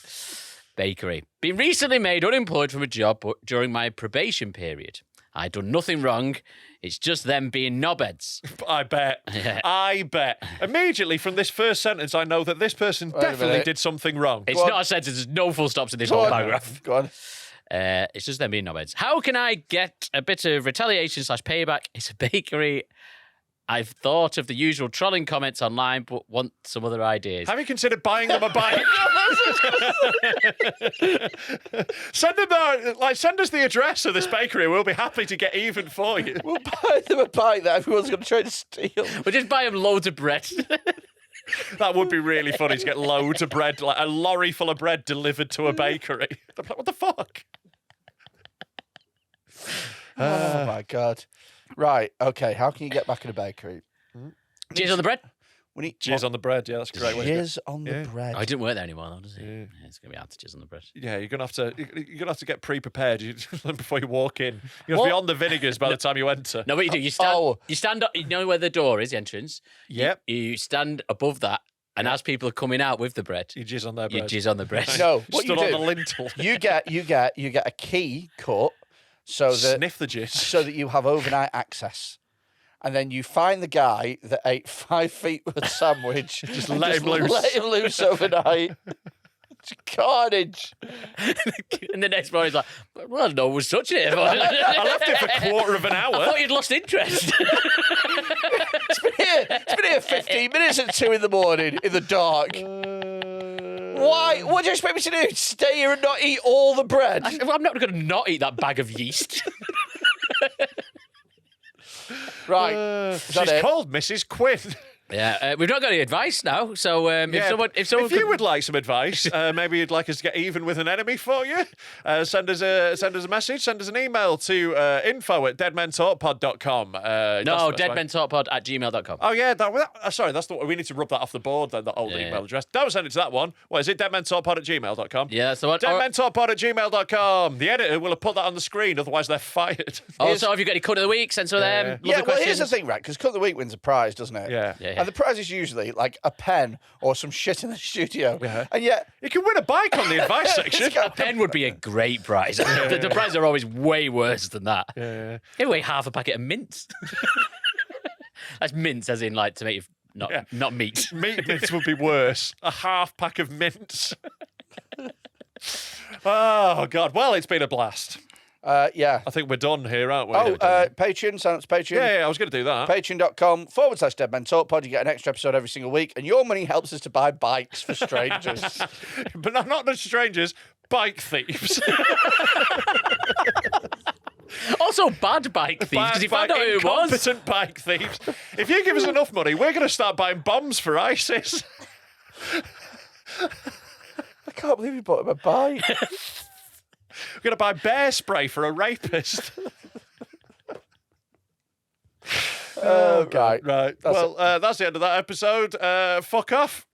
Bakery. Been recently made unemployed from a job during my probation period. I'd done nothing wrong. It's just them being knobheads. I bet. Yeah. I bet. Immediately from this first sentence, I know that this person definitely minute. did something wrong. It's not a sentence. There's no full stops in this whole paragraph. Go on. It's just them being knobheads. How can I get a bit of retaliation / payback? It's a bakery. I've thought of the usual trolling comments online, but want some other ideas. Have you considered buying them a bike? Send us the address of this bakery. We'll be happy to get even for you. We'll buy them a bike that everyone's going to try to steal. We'll just buy them loads of bread. That would be really funny to get loads of bread, like a lorry full of bread delivered to a bakery. What the fuck? Oh, my God. Right, okay, how can you get back in a bakery? Jizz on the bread? We need Jizz on the bread, yeah, that's a great way. Jizz on the bread. Oh, he didn't work there anymore, though, does he? Yeah, it's going to be hard to jizz on the bread. Yeah, you're gonna have to get pre-prepared before you walk in. You have to be on the vinegars by the time you enter. No, what you do, you stand up, you know where the door is, the entrance? Yep. You stand above that, and as people are coming out with the bread, you jizz on their bread. You jizz on the bread. No, what you Stood do, on the lintel. you get a key cut so that Sniff the jizz. so that you have overnight access. And then you find the guy that ate 5 feet worth of sandwich. Just let him loose. Let him loose overnight. It's carnage. And the next morning he's like, well, no one was touching it. I left it for a quarter of an hour. I thought you'd lost interest. It's been here 15 minutes at 2 in the morning in the dark. Why? What do you expect me to do? Stay here and not eat all the bread? I'm not going to not eat that bag of yeast. Right. She's called Mrs. Quinne. Yeah, we've not got any advice now. So if you would like some advice, maybe you'd like us to get even with an enemy for you, send us a message, send us an email to info@deadmentalkpod.com. No, deadmentalkpod@gmail.com. Oh yeah, sorry, that's the we need to rub that off the board. Then the old email address. Don't send it to that one. What is it? Deadmentalkpod@gmail.com. Yeah, that's the one. Deadmentalkpod@gmail.com. The editor will have put that on the screen, otherwise they're fired. Also, if you've got any cut of the week, send some of them. Yeah, well, here's the thing, right? Because cut of the week wins a prize, doesn't it? Yeah. And the prize is usually like a pen or some shit in the studio. Yeah. And yet you can win a bike on the advice section. A pen would be a great prize. The prizes are always way worse than that. Give away half a packet of mints. That's mints, as in like to make not meat. Mints would be worse. A half pack of mints. Oh God! Well, it's been a blast. Yeah. I think we're done here, aren't we? Patreon, sign up to Patreon. Yeah, I was going to do that. Patreon.com/DeadmenTalkPod. You get an extra episode every single week, and your money helps us to buy bikes for strangers. But not just strangers, bike thieves. Also, bad bike thieves, because you found out who it was. Incompetent bike thieves. If you give us enough money, we're going to start buying bombs for ISIS. I can't believe you bought him a bike. We're going to buy bear spray for a rapist. Okay. Right. That's the end of that episode. Fuck off.